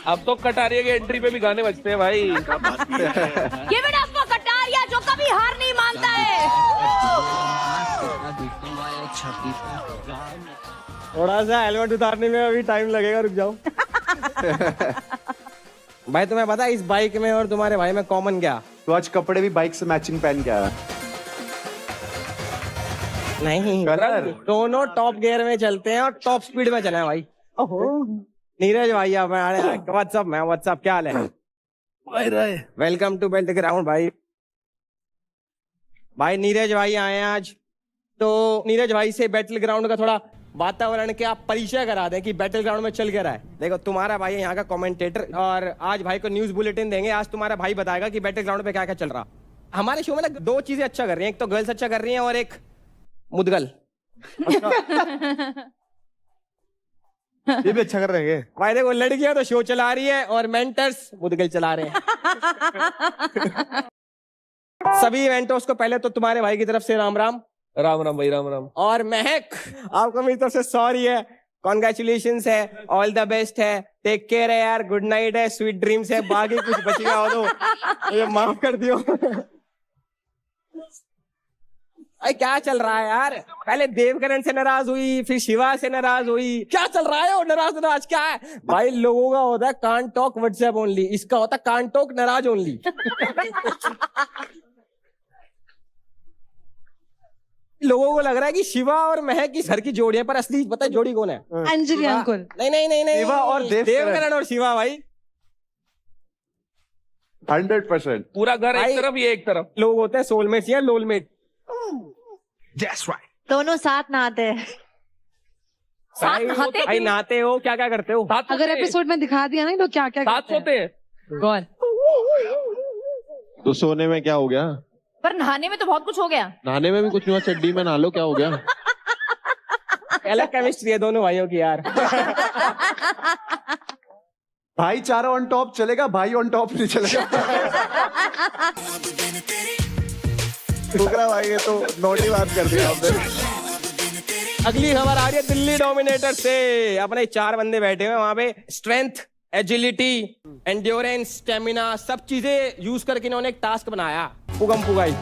अब तो कटारिया के एंट्री पे भी गाने बजते हैं भाई। ये बेटा आपका कटारिया जो कभी हार नहीं मानता है। थोड़ा सा हेलमेट उतारने में अभी टाइम लगेगा, रुक जाओ। भाई तुम्हें पता है इस बाइक में और तुम्हारे भाई में कॉमन क्या? तो आज कपड़े भी बाइक से मैचिंग पहन के आया। नहीं, कलर। दोनों टॉप गियर में चलते हैं और टॉप स्पीड में चले हैं भाई। नीरज भाई आप व्हाट्सअप मैं व्हाट्सअप क्या हाल है? वेलकम टू बेल्ट ग्राउंड भाई। भाई नीरज भाई आए हैं आज, तो नीरज भाई से बैटल ग्राउंड का थोड़ा वातावरण के आप परिचय करा दें कि बैटल ग्राउंड में चल क्या रहा है। देखो तुम्हारा भाई है यहाँ का कमेंटेटर और आज भाई को न्यूज बुलेटिन देंगे। आज तुम्हारा भाई बताएगा कि बैटल ग्राउंड पे क्या क्या चल रहा। हमारे शो में ना 2 चीजें अच्छा कर रही हैं, एक तो गर्ल्स अच्छा कर रही हैं और एक मुदगल। ये भी अच्छा कर रहे हैं भाई देखो लड़कियां तो शो चला रही है और मेंटर्स मुदगल चला रहे हैं। सभी इवेंटर्स को पहले तो तुम्हारे भाई की तरफ से राम राम। राम राम भाई, राम राम। और महक आपको मेरी तरफ से सॉरी है, कॉन्ग्रेचुलेशंस है, ऑल द बेस्ट है, टेक केयर है यार, गुड नाइट है, स्वीट ड्रीम्स है, बाकी कुछ बच गया हो तो ये माफ कर दियो। अरे क्या चल रहा है यार? पहले देवकरण से नाराज हुई, फिर शिवा से नाराज हुई, क्या चल रहा है? और नाराज क्या है भाई? लोगों का होता है कांट टॉक व्हाट्सएप ओनली, इसका होता है कांट टॉक नाराज ओनली। लोगों को लग रहा है कि शिवा और महक की घर की जोड़ी है, पर असली पता है जोड़ी कौन है? अंजलि अंकुल। नहीं शिवा और देवकरण और शिवा भाई 100%। पूरा घर भाई, एक तरफ, ये एक तरफ। लोग होते हैं सोलमेट या लोलमेट। दोनों साथ नहाते हैं। भाई नहाते हो क्या क्या करते हो? अगर एपिसोड में दिखा दिया ना तो क्या क्या साथ सोते हैं। कौन? तो सोने में क्या हो गया? पर नहाने में तो बहुत कुछ हो गया। नहाने में भी कुछ नहीं हुआ, चड्डी में नहा लो, क्या हो गया? अलग केमिस्ट्री है दोनों भाइयों की यार। भाईचारा ऑन टॉप चलेगा, भाई ऑन टॉप नहीं चलेगा। ठुकरा भाई ये तो नोटी बात कर दिया आपने। अगली खबर आ रही है दिल्ली डोमिनेटर से। अपने 4 बंदे बैठे हुए वहां पे, स्ट्रेंथ, एजिलिटी, एंड्योरेंस, स्टेमिना सब चीजें यूज करके इन्होंने एक टास्क बनाया, पुगम पुगाई।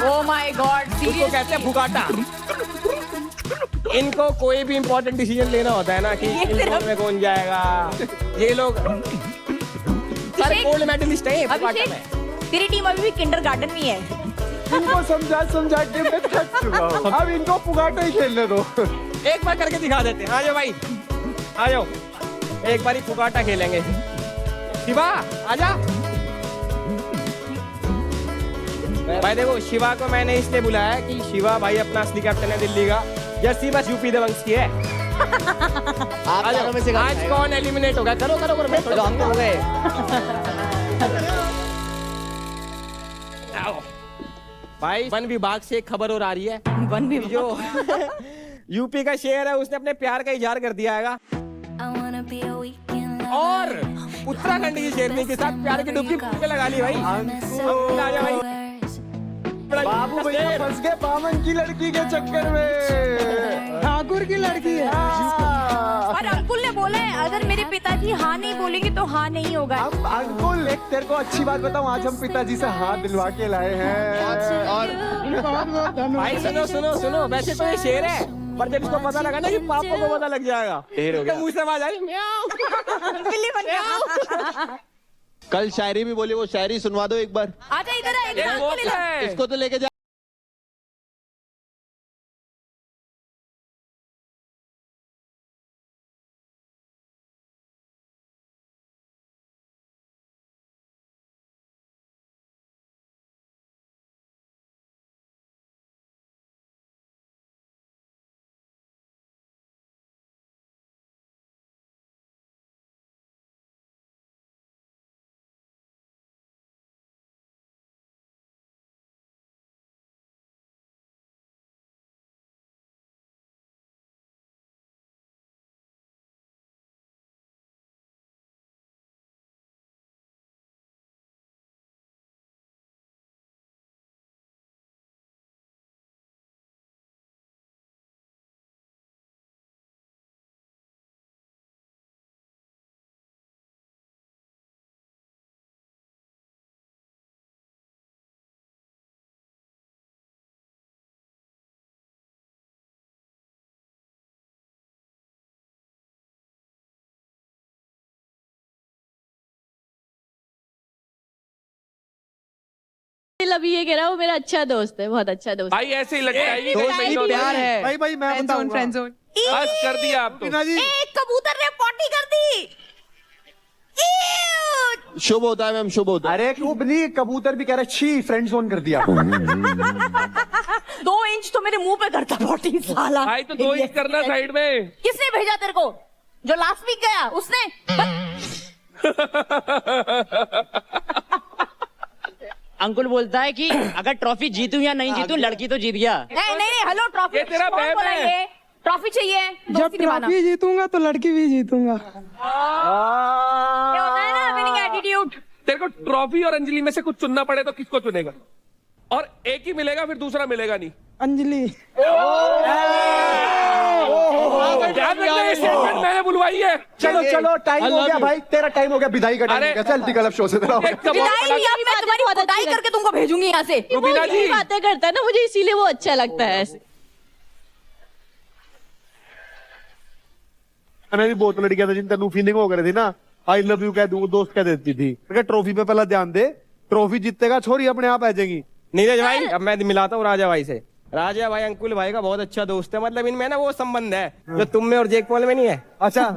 ओह माय गॉड, उसको कहते हैं फुगाटा। इनको कोई भी इंपॉर्टेंट डिसीजन लेना होता है ना कि इन में कौन जाएगा, ये लोग सारे गोल्ड मेडलिस्ट हैं फुगाटा में। तेरी टीम अभी भी किंडरगार्टन में है। इनको समझा के मैं थक चुका हूं। अब इनको पुगाटा ही खेलने दो। एक बार करके दिखा देते हैं। आ जाओ भाई, आ जाओ, एक बार ही फुगाटा खेलेंगे। शिवा आजा। भाई देखो शिवा को मैंने इसलिए बुलाया कि शिवा भाई अपना असली कैप्टन है दिल्ली का, जर्सी बस यूपी दबंग की है। आज कौन एलिमिनेट होगा? करो करो करो, हो गए। भाई वन विभाग से एक खबर और आ रही है। वन विभाग जो यूपी का शेर है उसने अपने प्यार का इजहार कर दिया है और उत्तराखंड की शेरनी के साथ प्यार की डुबकी पूरे लगा ली भाई। आजा भाई, बाबू भैया फंस गए बामन की लड़की के चक्कर में। ठाकुर की लड़की है। और अंकुल ने बोला है अगर मेरे पिताजी हाँ नहीं बोलेंगे तो हाँ नहीं होगा। अब अंकुल एक तेरे को अच्छी बात बताऊं, आज हम पिताजी से हाथ दिलवा के लाए हैं। और भाई सुनो सुनो सुनो, वैसे तो ये शेर है पर जब इसको पता लगा ना कि पापा को पता लग जाएगा, ढेर हो गया। मुंह से आवाज आ रही म्याऊं। बिल्ली बन गया। कल शायरी भी बोली, वो शायरी सुनवा दो एक बार। आजा इधर, इसको तो लेके जा। अभी ये कह रहा है वो मेरा अच्छा दोस्त है, बहुत अच्छा दोस्त भाई ऐसे ही लगता है प्यार है। भाई मैं बताऊंगा। बस कर दिया आप तो। टीना जी एक कबूतर ने पोटी कर दी। शुभ होता है मैम, शुभ होता है। अरे क्यों नहीं, कबूतर भी कह रहा है छी, फ्रेंड जोन कर दिया। 2 इंच तो मेरे मुंह पे करता पोटी साला। भाई तो 2 इंच करना साइड में। किसने भेजा तेरे को? जो लास्ट वीक गया उसने? अंकुल बोलता है कि अगर ट्रॉफी जीतूं या नहीं जीतूं, लड़की तो जीत गया। नहीं, हेलो, ट्रॉफी ये तेरा कौन बैम बोला है। ये? ट्रॉफी चाहिए, जब दोस्ती निभाना। ट्रॉफी जीतूंगा तो लड़की भी जीतूंगा। ये होता है ना विनिंग एटीट्यूड। तेरे को ट्रॉफी और अंजलि में से कुछ चुनना पड़े तो किसको चुनेगा? और एक ही मिलेगा, फिर दूसरा मिलेगा नहीं। अंजलि। ध्यान रखना, ये स्टेटमेंट मैंने बुलवाई है। चलो चलो, टाइम हो गया भाई, तेरा टाइम हो गया, विदाई का टाइम हो गया। चल निकल अब शो से तेरा। विदाई मैं तुम्हारी खुदाई करके तुमको भेजूंगी यहाँ से। रुबीना जी बातें करता है ना, मुझे इसीलिए वो अच्छा लगता है ऐसे। मैंने भी बहुत लड़कियां थी जिन तेनू फीलिंग हो गई थी ना, आई लव यू कह दूं, दोस्त कह देती थी। ट्रॉफी पे पहला ध्यान दे, ट्रॉफी जीतेगा छोरी अपने आप आ जाएगी। नीरज भाई, अब मैं मिलाता हूँ राजा भाई से। राजा भाई अंकुल भाई का बहुत अच्छा दोस्त है, मतलब इनमें ना वो संबंध है जो तुम में और जेक पॉल में नहीं है। अच्छा।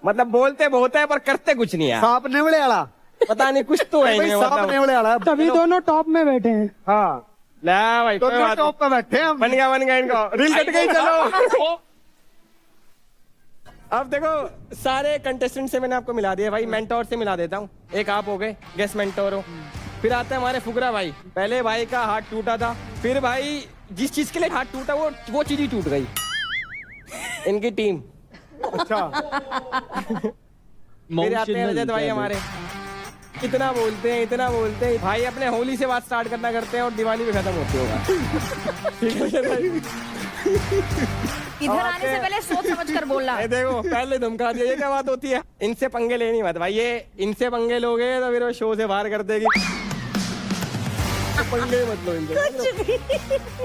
मतलब बोलते बहुत है पर करते कुछ नहीं है। सांप नेवले वाला, पता नहीं कुछ तो है इनमें, सांप मतलब। नेवले वाला। तभी दोनों टॉप में बैठे हैं। हाँ ला भाई, तो कोई बात टॉप पे बैठे हैं हम। बन गया इनका, रील कट गई। चलो अब देखो, सारे कंटेस्टेंट से मैंने आपको मिला दिया भाई। मेंटोर से मिला देता हूँ, एक आप हो गए गेस्ट मेंटोर हो। फिर आते हैं हमारे फुकरा भाई। पहले भाई का हाथ टूटा था, फिर भाई जिस चीज के लिए हाथ टूटा वो चीज ही टूट गई। इनकी टीम। अच्छा। फिर आते हैं रजत भाई हमारे। इतना बोलते हैं भाई, अपने होली से बात स्टार्ट करना करते हैं और दिवाली पे खत्म होती होगा। ठीक है भाई? इधर आने से पहले सोच समझ कर बोलना। देखो पहले धमका दिया, ये क्या बात होती है? इनसे पंगे लेनी मत भाई, ये इनसे पंगे लोगे तो फिर वो शो से बाहर कर देगी। पंगे मत लो इनसे।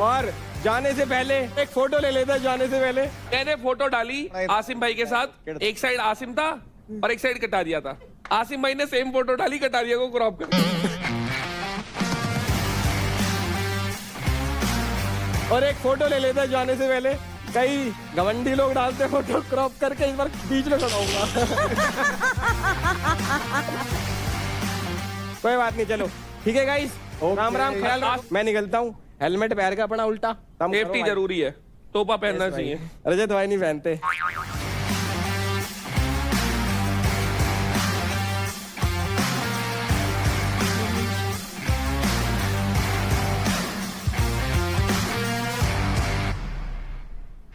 और जाने से पहले एक फोटो ले लेता, जाने से पहले मैंने फोटो डाली आसिम भाई के साथ, एक साइड आसिम था और एक साइड कटा दिया था। आसिम भाई ने सेम फोटो डाली, कटा दिया को क्रॉप कर। और एक फोटो ले लेता जाने से पहले। कई घमंडी लोग डालते फोटो क्रॉप करके, इस बार बीच में खड़ा होगा। कोई बात नहीं, चलो ठीक है गाइस, राम राम, ख्याल रखो। मैं निकलता हूँ, हेलमेट पहन के अपना उल्टा सेफ्टी जरूरी है, टोपा पहनना चाहिए। रजत भाई नहीं पहनते।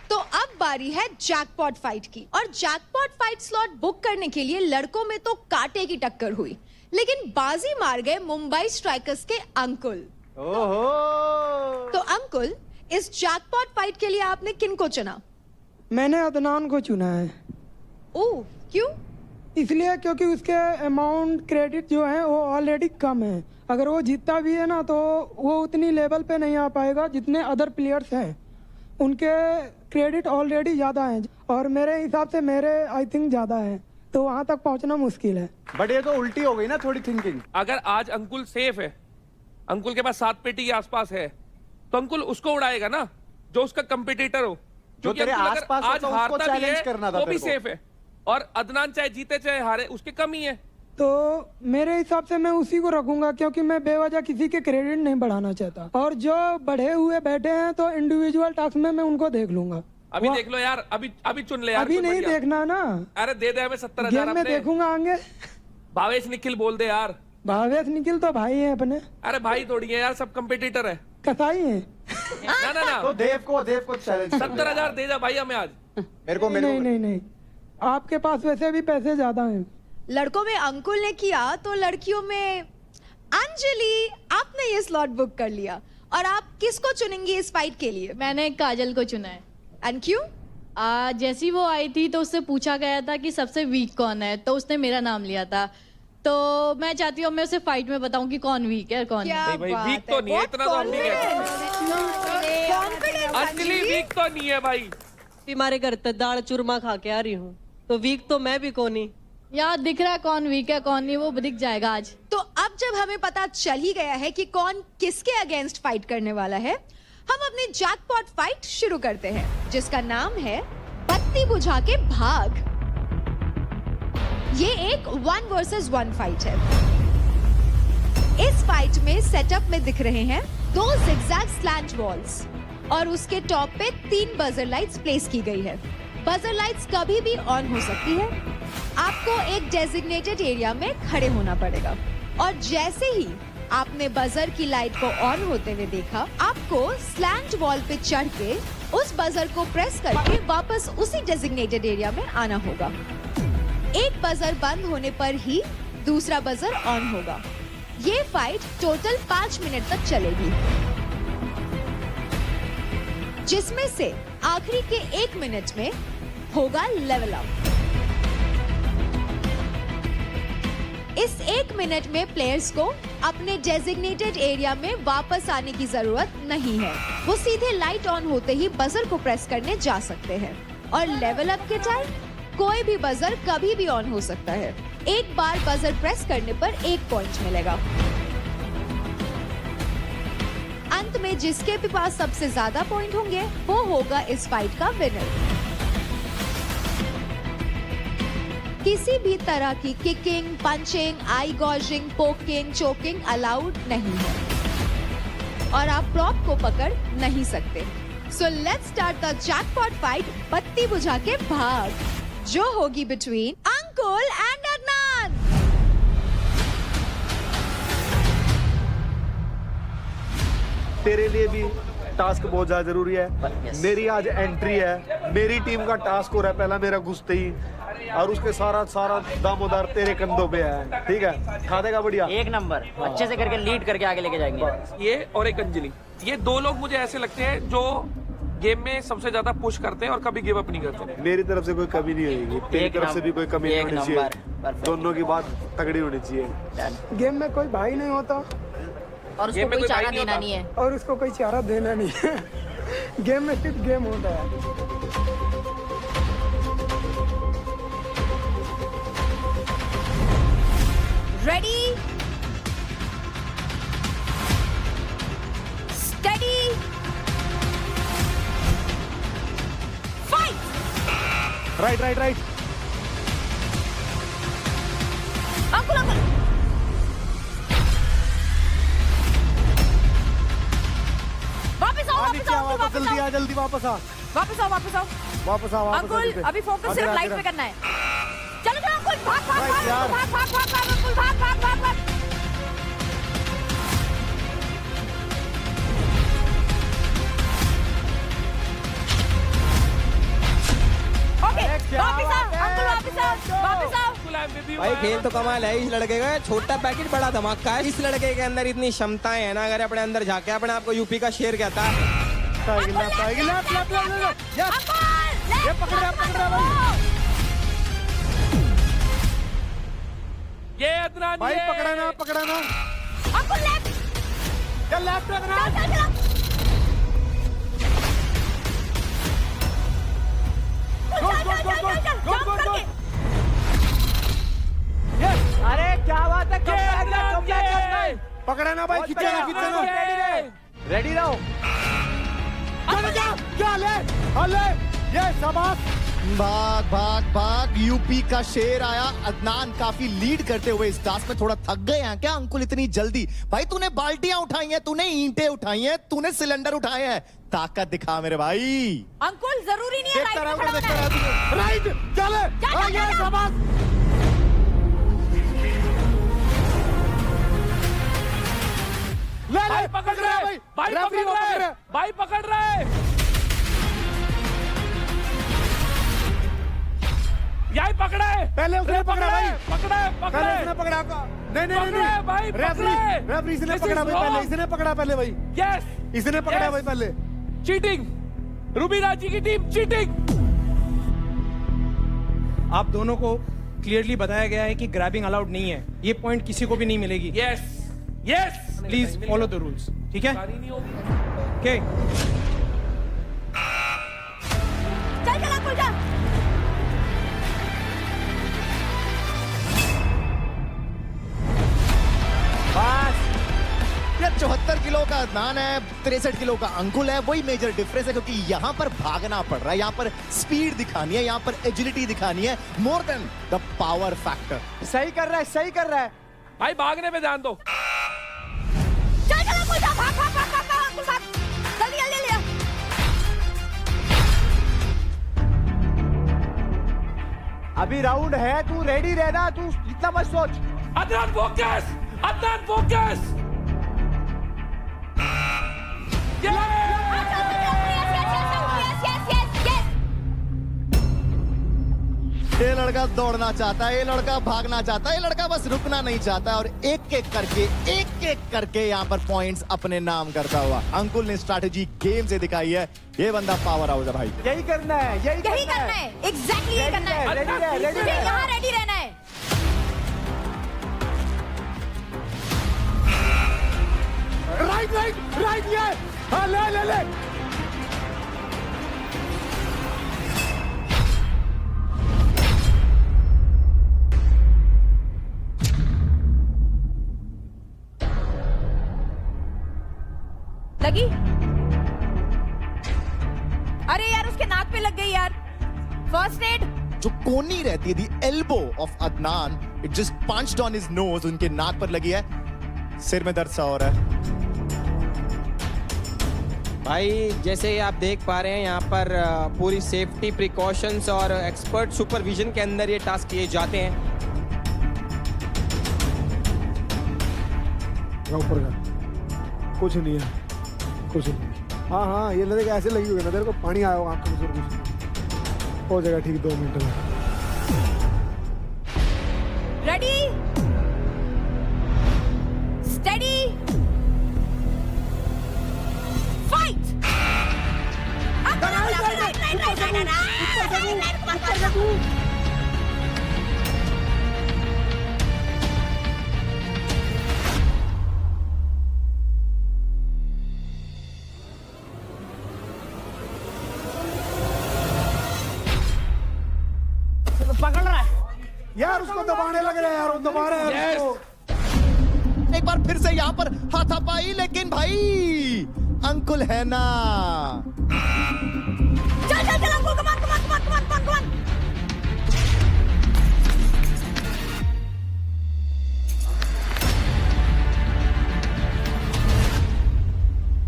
तो अब बारी है जैकपॉट फाइट की, और जैकपॉट फाइट स्लॉट बुक करने के लिए लड़कों में तो कांटे की टक्कर हुई, लेकिन बाजी मार गए मुंबई स्ट्राइकर्स के अंकुल। तो अंकुल, इस जैकपॉट फाइट के लिए आपने किन को चुना? मैंने अदनान को चुना है। ओह, क्यों? इसलिए क्योंकि उसके अमाउंट क्रेडिट जो है वो ऑलरेडी कम है। अगर वो जीतता भी है ना तो वो उतनी लेवल पे नहीं आ पाएगा जितने अदर प्लेयर्स हैं। उनके क्रेडिट ऑलरेडी ज्यादा हैं और मेरे हिसाब से मेरे आई थिंक ज्यादा है, तो वहां तक पहुंचना मुश्किल है। बट ये तो उल्टी हो गई ना थोड़ी थिंकिंग। अगर आज अंकुल सेफ है, अंकुल के पास 7 पेटी के आसपास है, तो अंकुल उसको उड़ाएगा ना जो उसका कंपटीटर हो, जो तेरे आसपास आज हो तो उसको हारता भी चैलेंज है करना था वो भी तेरे को। सेफ है। और अदनान चाहे जीते चाहे हारे, उसके कम ही है। तो मेरे हिसाब से मैं उसी को रखूंगा, क्योंकि मैं बेवजह किसी के क्रेडिट नहीं बढ़ाना चाहता। और जो बढ़े हुए बैठे हैं तो इंडिविजुअल टास्क में मैं उनको देख लूंगा। अभी देख लो यार, अभी चुन ले यार। अभी कोई नहीं बढ़िया। देखना ना, अरे दे दे हमें 70,000 गेम में अपने। देखूंगा आगे। भावेश निखिल बोल दे यार। भावेश निखिल तो भाई है अपने। अरे भाई थोड़ी है यार, सब कंपटीटर है। कसाई है। ना तो देव को चैलेंज 70,000 दे जा भाई हमें आज। मेरे को नहीं, आपके पास वैसे भी पैसे ज्यादा हैं। लड़कों में अंकुल ने किया तो लड़कियों में अंजलि, आपने ये स्लॉट बुक कर लिया, और आप किसको चुनेंगी इस फाइट के लिए? मैंने काजल को चुना है। एंड क्यों? जैसी वो आई थी तो उससे पूछा गया था कि सबसे वीक कौन है, तो उसने मेरा नाम लिया था। तो मैं चाहती हूँ मैं उसे फाइट में बताऊं कि कौन वीक है और कौन क्या नहीं। भाई वीक तो नहीं है, इतना तो हम भी कहते। अंजलि वीक तो नहीं है भाई। तुम्हारे घर पे दाल चूरमा खा के आ रही हूँ, तो वीक तो मैं भी कोनी। यार दिख रहा है कौन वीक है कौन नहीं, वो दिख जाएगा आज। तो अब जब हमें पता चल ही गया है कि कौन किसके अगेंस्ट फाइट करने वाला है, हम अपनी जैकपॉट फाइट शुरू करते हैं, जिसका नाम है बत्ती बुझा के भाग। ये एक 1 वर्सेस 1 फाइट है। इस फाइट में सेटअप में दिख रहे हैं 2 जिगजैग स्लैंट वॉल्स और उसके टॉप पे 3 बजर लाइट्स प्लेस की गई है। बजर लाइट्स कभी भी ऑन हो सकती है। आपको एक डेजिग्नेटेड एरिया में खड़े होना पड़ेगा और जैसे ही आपने बजर की लाइट को ऑन होते हुए देखा, आपको स्लैंट वॉल पे चढ़ के उस बजर को प्रेस करके वापस उसी डेजिग्नेटेड एरिया में आना होगा। एक बजर बंद होने पर ही दूसरा बजर ऑन होगा। ये फाइट टोटल 5 मिनट तक चलेगी, जिसमें से आखिरी के 1 मिनट में होगा लेवल अप। इस 1 मिनट में प्लेयर्स को अपने डेजिग्नेटेड एरिया में वापस आने की जरूरत नहीं है। वो सीधे लाइट ऑन होते ही बजर को प्रेस करने जा सकते हैं और लेवल अप के टाइम कोई भी बजर कभी भी ऑन हो सकता है। एक बार बजर प्रेस करने पर 1 पॉइंट मिलेगा। अंत में जिसके भी पास सबसे ज्यादा पॉइंट होंगे वो होगा इस फाइट का विनर। किसी भी तरह की किकिंग, पंचिंग, आई गॉजिंग, पोकिंग, चोकिंग अलाउड नहीं है और आप प्रॉप को पकड़ नहीं सकते। So let's start the jackpot fight बत्ती बुझा के भाग, जो होगी बिटवीन अंकुल एंड अदनान। तेरे लिए भी टास्क बहुत ज्यादा जरूरी है। मेरी आज एंट्री है, मेरी टीम का टास्क हो रहा है पहला मेरा घुसते ही, और उसके सारा दामोदार तेरे कंधों पे है। ठीक है, खा देगा बढ़िया, 1 नंबर अच्छे से करके लीड करके आगे लेके जाएंगे। ये और एक अंजलि, ये 2 लोग मुझे ऐसे लगते हैं जो गेम में सबसे ज्यादा पुश करते हैं और कभी गिव अप नहीं करते। मेरी तरफ से कोई कमी नहीं होगी, तेरी तरफ से भी कोई कमी नहीं होनी चाहिए। दोनों की बात तगड़ी होनी चाहिए। गेम में कोई भाई नहीं होता और उसको कोई चारा देना नहीं है, और उसको कोई चारा देना नहीं है। गेम में सिर्फ गेम होता है। Ready, study, fight. Right right right. Ankul Ankul वापस आओ, वापस आओ, वापस जल्दी आओ, आ, जल्दी वापस आ, वापस आओ, वापस आओ, वापस आ, वापस अंकुल अभी फोकस सिर्फ लाइट पे करना है। चलो चलो अंकुल, भाग भाग भाई भाग यार। भाग भाग भाग भाग अंकुल, भाग भाग भाग भाग। ओके वापस आओ अंकुल, वापस आओ, वापस आओ। भाई खेल तो कमाल है इस लड़के का, छोटा पैकेट बड़ा धमाका है। इस लड़के के अंदर इतनी क्षमताएं है ना, अगर अपने अंदर झाके अपने आपको यूपी का शेर कहता है। ये पकड़ रहा भाई, ये अदनान, भाई ये पकड़ा ना। अंकुल लेफ्ट, चल लेफ्ट चल चल चल। अरे क्या बात है, पकड़ा ना भाई, खींचा ना। रेडी रहो। क्या ले, ये शाबाश। भाग भाग भाग, यूपी का शेर आया। अदनान काफी लीड करते हुए इस टास्क में थोड़ा थक गए हैं क्या अंकुल इतनी जल्दी? भाई तूने बाल्टियां उठाई हैं, तूने ईंटें उठाई हैं, तूने सिलेंडर उठाए हैं, ताकत दिखा मेरे भाई। अंकुल जरूरी नहीं है लाइट में खड़ा होना है। राइट चले, शाबाश। भाई पकड़ रहा है, भाई पकड़ रहा है, भाई पकड़ रहा है। यही पकड़ा है, पहले उसने पकड़ा भाई, पकड़ा है। उसने पकड़ा। नहीं भाई रेफरी इसने पकड़ा भाई, पहले इसने पकड़ा पहले भाई। यस, इसने पकड़ा भाई पहले। चीटिंग, रूबी राजी की टीम चीटिंग। आप दोनों को क्लियरली बताया गया है कि ग्रैबिंग अलाउड नहीं है, ये पॉइंट किसी को भी नहीं मिलेगी। Yes yes, please follow the rules, ठीक है? ओके चल चल अंकुल चल। 74 किलो का अदनान है, 63 किलो का अंकुल है। वही मेजर डिफरेंस है, क्योंकि यहाँ पर भागना पड़ रहा है, यहाँ पर स्पीड दिखानी है, यहाँ पर एजिलिटी दिखानी है, more than the power factor. सही कर रहा है, सही कर रहा है भाई, भागने पे ध्यान दो। चल चल अंकुल भाग भाग भाग भाग भाग अंकुल भाग, जल्दी जल्दी ले। अभी राउंड है, तू रेडी रहना, तू इतना मत सोच। Adnan focus, Adnan focus. ये लड़का दौड़ना चाहता है, ये लड़का भागना चाहता है, ये लड़का बस रुकना नहीं चाहता, और एक एक करके यहाँ पर पॉइंट्स अपने नाम करता हुआ अंकुल ने स्ट्रैटेजी गेम से दिखाई है। ये बंदा पावर हाउस है भाई। यही करना है, यही करना है, एग्जैक्टली यही करना है। रेडी रह, रेडी तुझे रह। यहाँ रेडी रहना है। राइट राइट राइट, ये हाँ, ले ले ले। लगी? अरे यार उसके नाक पे लग गई यार। First aid. जो कोनी रहती है, दी elbow of Adnan, it just punched on his nose, उनके नाक पर लगी है। सिर में दर्द सा हो रहा है। भाई जैसे आप देख पा रहे हैं, यहाँ पर पूरी सेफ्टी प्रिकॉशंस और एक्सपर्ट सुपरविजन के अंदर ये टास्क किए जाते हैं। ऊपर का कुछ नहीं है, कुछ नहीं। हाँ हाँ, ये लगेगा ऐसे लगी हुई है ना, तेरे को पानी आया होगा आंखों में, कुछ हो जाएगा ठीक 2 मिनट में। Ready, steady, fight. पकड़ रहा है यार, उसको दबाने लग रहा है यार, वो दबा रहा है उसको। एक बार फिर से यहाँ पर हाथापाई, लेकिन भाई अंकुल है ना। चल चल चल अंकुल, कमान कमान कमान कमान कमान कमान।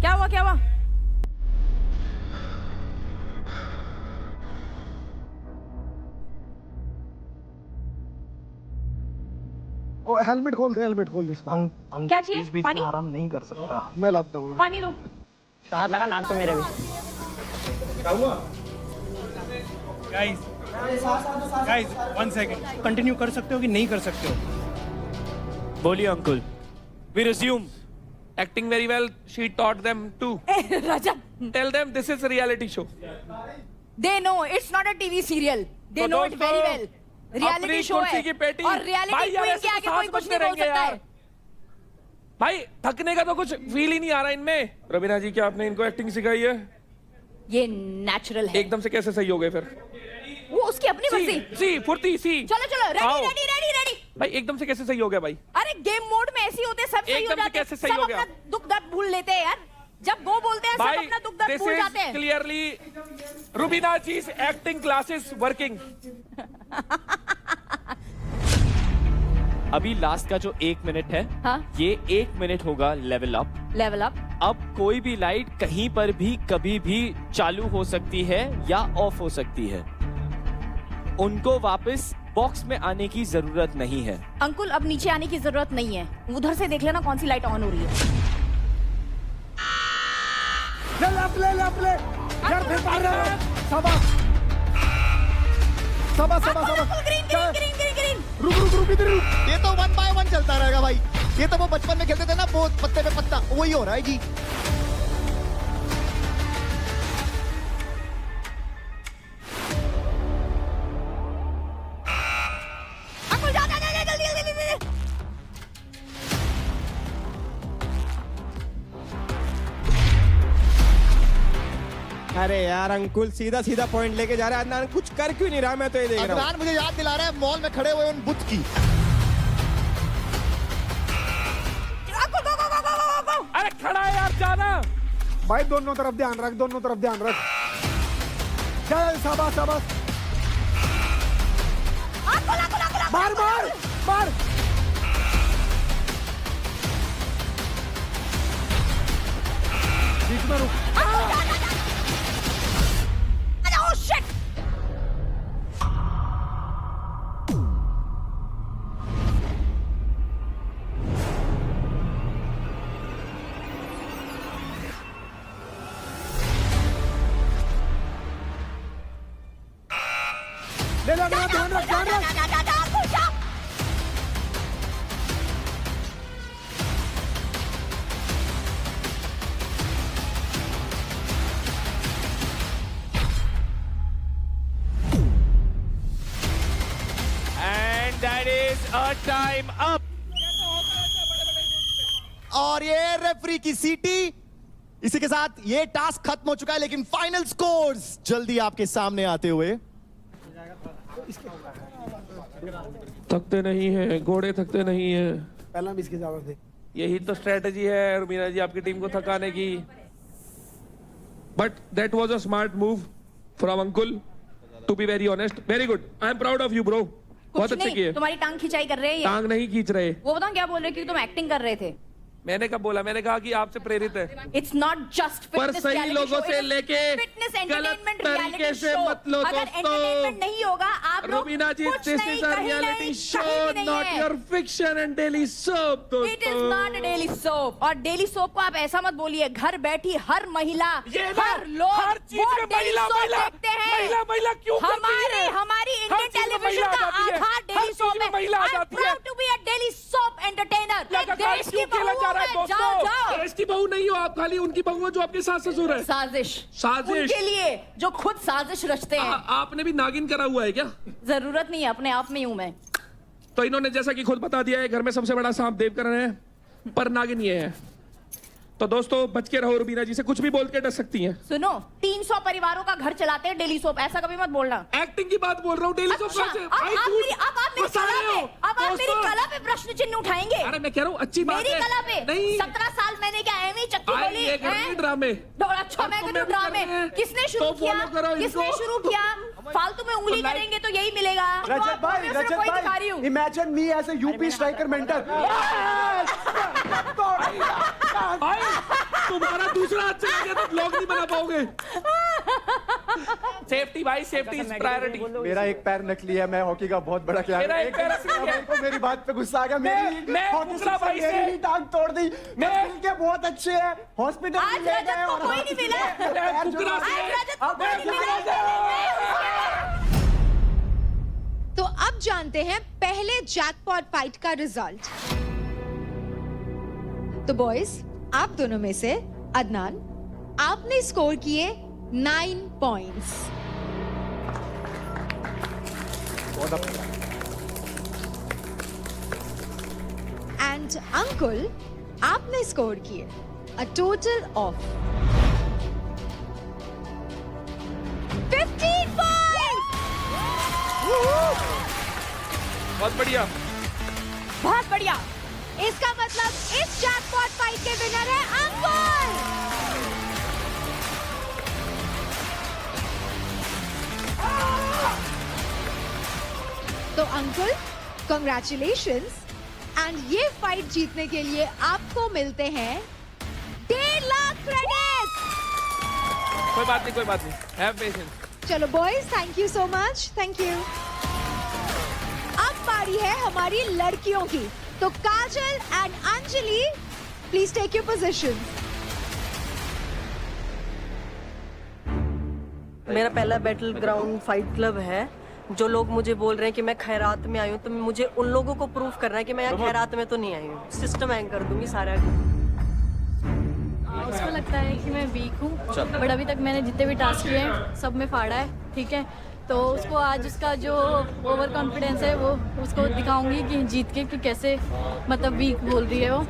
क्या हुआ, क्या हुआ? ओ हेलमेट खोल दे, हेलमेट खोल दे। क्या चाहिए? पानी? आराम नहीं कर सकता, मैं लाता हूँ। पानी दो। हाथ लगा नाक तो मेरे भी। गाइस 1 सेकंड, कंटिन्यू कर सकते हो कि नहीं कर सकते हो? बोलिए Ankul. We resume. Acting very well. She taught them too. Rajat, Tell them this is a reality show. they know it's not a TV serial. They तो know it very well. अपनी Reality show कुर्सी है की पेटी। और reality भाई यार, queen ऐसे के तो आगे सांस कोई कुछ बचते नहीं बोल रहेंगे सकता यार। है। भाई थकने का तो कुछ फील ही नहीं आ रहा इनमें। रवीना जी, क्या आपने इनको एक्टिंग सिखाई है? ये नेचुरल है। एकदम से कैसे सही हो गए फिर? वो उसकी अपनी मर्जी। सी फुर्ती सी। चलो चलो, रेडी आओ। Ready ready ready. भाई एकदम से कैसे सही हो गया भाई? अरे गेम मोड में ऐसी होते, सब सही हो एकदम से जाते हैं। कैसे सही सब हो गया? अपना दुख दर्द भूल लेते हैं यार। जब वो बोलते हैं सब भाई अपना दुख दर्द दिस भूल इज जाते हैं। क्लियरली रुबीना जी's एक्टिंग क्लासेस वर्किंग। अभी लास्ट का जो 1 मिनट है, हाँ? ये 1 मिनट होगा लेवल अप। Level up. अब कोई भी लाइट कहीं पर भी कभी भी चालू हो सकती है या ऑफ हो सकती है। उनको वापस बॉक्स में आने की जरूरत नहीं है। अंकुल अब नीचे आने की जरूरत नहीं है, उधर से देख लेना कौन सी लाइट ऑन हो रही है। ले यार, फिर मार रहा है। Saba green green green green green. रुक इधर रुक। ये तो 1 by 1 चलता रहेगा भाई। ये तो वो बचपन में खेलते थे ना, वो पत्ते पे पत्ता, वही हो रहा है जी। अंकुल जा जा जा जल्दी जल्दी जल्दी। अरे यार अंकुल सीधा सीधा पॉइंट लेके जा रहा है। अदनान कुछ कर क्यों नहीं रहा? मैं तो ये देख रहा हूँ। अदनान मुझे याद दिला रहा है मॉल में खड़े हुए उन बुत की। अंकुल गो गो गो गो गो। अरे भाई दोनों तरफ ध्यान रख, दोनों तरफ ध्यान रख। चल शाबाश शाबाश। मार मार मार। बीच में रुक। ले लो ध्यान रख ध्यान रख। And that is a time up. और ये रेफरी की सीटी। इसी के साथ ये टास्क खत्म हो चुका है, लेकिन फाइनल स्कोर्स जल्दी आपके सामने आते हुए। थकते नहीं है घोड़े, थकते नहीं है। पहला भी इसकी जरूरत है। यही तो स्ट्रेटजी है रुबीना जी आपकी टीम को थकाने की। But that was a smart move from Ankul, to be very honest. Very good, I am proud of you bro. बहुत अच्छे किए। तुम्हारी टांग खिंचाई कर रहे हैं। टांग नहीं खींच रहे। वो बताओ क्या बोल रहे कि तुम एक्टिंग कर रहे थे। मैंने कब बोला? मैंने कहा कि आपसे प्रेरित है। इट्स नॉट जस्ट पर सही लोगों से लेके गलत तरीके से मत लो दोस्तों। नहीं होगा आप लोग। Rubina ji, this is a reality show, not your fiction and daily soap दोस्तों। It is not a daily soap. और डेली सोप को आप ऐसा मत बोलिए। घर बैठी हर महिला, हर लोग, हर चीज में महिला महिला देखते हैं। महिला क्यों हमारी इंडियन टेलीविजन का आधार डेली सोप है। I am proud to be a daily soap entertainer. देश की बहू दोस्तों, देश की बहू नहीं हो आप, खाली उनकी बहू हो जो आपके सास ससुर है। साजिश साजिश उनके लिए जो खुद साजिश रचते हैं। आपने भी नागिन करा हुआ है क्या? जरूरत नहीं है, अपने आप में हूं मैं। तो इन्होंने जैसा कि खुद बता दिया है, घर में सबसे बड़ा सांप देवकरण है, पर नागिन ये है। तो दोस्तों बच के रहो, रुबीना जी से कुछ भी बोल के डर सकती हैं। सुनो, 300 परिवारों का घर चलाते हैं डेली सोप, ऐसा कभी मत बोलना। एक्टिंग की बात बोल रहा हूँ, डेली सोप अच्छा, अब आप मेरी कला पे प्रश्न चिन्ह उठाएंगे। अरे मैं कह रहा हूँ अच्छी बात है। मेरी कला पे नहीं, 17 साल मैंने क्या एमी चक्की बोली है? ड्रामे। अच्छा मैं करूँ ड्रामे? किसने शुरू किया? किसने शुरू किया? फालतू में उंगली करेंगे तो यही मिलेगा। रजत भाई, imagine me as a UP striker mentor. तुम्हारा दूसरा हाथ चला गया तो ब्लॉग नहीं बना पाओगे। सेफ्टी भाई, सेफ्टी इज प्रायोरिटी। मेरा एक पैर नकली है, मैं हॉकी का बहुत बड़ा खिलाड़ी हूं। एक पैर को मेरी बात पे गुस्सा आ गया। मैं दूसरा भाई से मेरी टांग तोड़ दी। मैं मिल के बहुत अच्छे हैं, हॉस्पिटल आज रजत को कोई नहीं मिला। तो अब जानते हैं पहले जैकपॉट फाइट का रिजल्ट। तो बॉयज, आप दोनों में से अदनान, आपने स्कोर किए 9 पॉइंट्स। एंड अंकुल, आपने स्कोर किए अ टोटल ऑफ 15 पॉइंट्स। बहुत बढ़िया, बहुत बढ़िया। इसका मतलब इस जैकपॉट फाइट के विनर है अंकुल। तो अंकुल, कांग्रेचुलेशंस। एंड ये फाइट जीतने के लिए आपको मिलते हैं 1.5 लाख क्रेडिट। कोई बात नहीं, कोई बात नहीं, हैव पेशेंस। चलो boys, thank you so much, thank you. अब बारी है हमारी लड़कियों की। तो Kajal and Anjali, please take your position. मेरा पहला बैटल ग्राउंड फाइट क्लब है। जो लोग मुझे बोल रहे हैं कि मैं खैरात में आई हूँ, तो मुझे उन लोगों को प्रूफ करना है कि मैं यहाँ खैरात में तो नहीं आई हूँ। सिस्टम हैंग कर दूंगी सारा। उसको लगता है कि मैं वीक हूँ, बट अभी तक मैंने जितने भी टास्क किए हैं सब में फाड़ा है, ठीक है। तो उसको आज उसका जो ओवर कॉन्फिडेंस है वो उसको दिखाऊंगी कि जीत के कि कैसे मतलब वीक बोल रही है वो।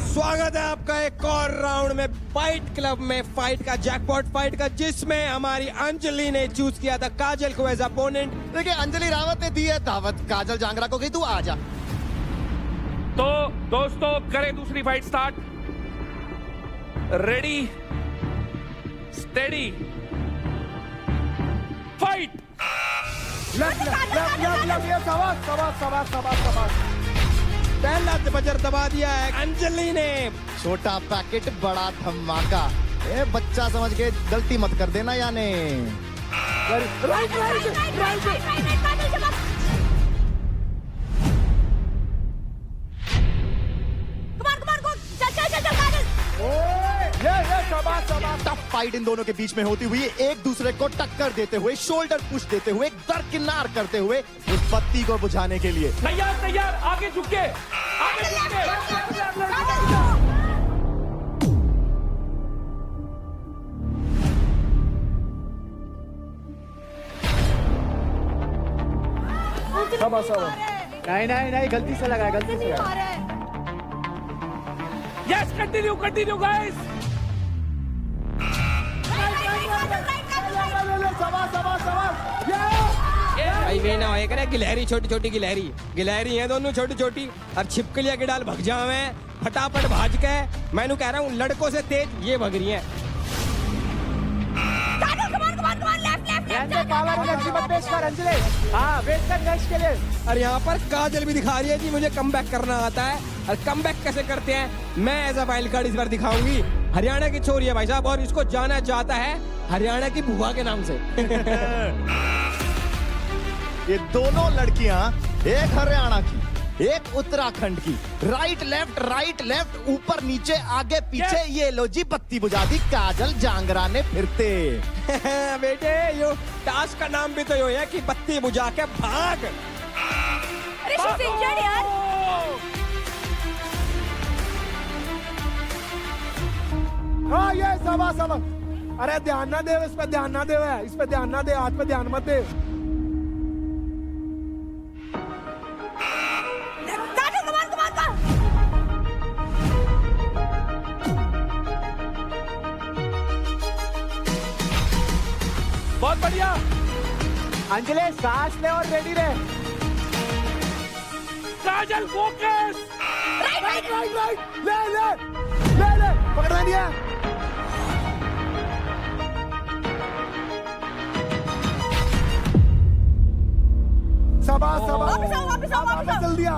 स्वागत है आपका एक और राउंड में फाइट क्लब में, फाइट का जैकपॉट फाइट का, जिसमें हमारी अंजलि ने चूज किया था काजल को एज अपोनेंट। देखिए, अंजलि रावत ने दी है दावत काजल जांगरा को कि तू आ जा। तो दोस्तों करें दूसरी fight start. Ready steady fight. पहला बजर दबा दिया है अंजलि ने। छोटा पैकेट बड़ा धमाका। ए बच्चा समझ के गलती मत कर देना यानी। टफ फाइट इन दोनों के बीच में होती हुई एक दूसरे को टक्कर देते हुए, शोल्डर पुश देते हुए, दरकिनार करते हुए उस बत्ती को बुझाने के लिए। तैयार तैयार, आगे झुक के, आगे झुक के। नहीं गलती से लगा, गलती से लगा। Yes continue continue guys. भाई वे ना होए करे गिलहरी, छोटी छोटी गिलहरी, गिलहरी है दोनों छोटी छोटी, और छिपकलियां के डाल भग जावे फटाफट भाज के। मैंने कह रहा हूँ लड़कों से तेज ये भग रही है। और यहाँ पर काजल भी दिखा रही है कि मुझे कमबैक करना आता है, और कमबैक कैसे करते हैं मैं एज अ वाइल्ड कार्ड इस बार दिखाऊंगी। हरियाणा की छोरी है भाई साहब, और इसको जाना चाहता है हरियाणा की बुआ के नाम से। ये दोनों लड़कियां, एक हरियाणा की एक उत्तराखंड की, राइट लेफ्ट ऊपर नीचे आगे पीछे। ये लो जी बत्ती बुझा दी काजल जांगरा ने फिरते। बेटे यो टास्क का नाम भी तो यो है कि बत्ती बुझा के भाग। अरे she's injured यार। हाँ ये सवा अरे ध्यान ना दे, इस पे ध्यान ना दे, इस पे ध्यान ना दे, हाथ पे ध्यान मत दे। बहुत बढ़िया अंजलि सांस ले और रेडी रहे। काजल फोकस। राइट ले पकड़ना नहीं है। सबा वापस आओ। जल्दी आ।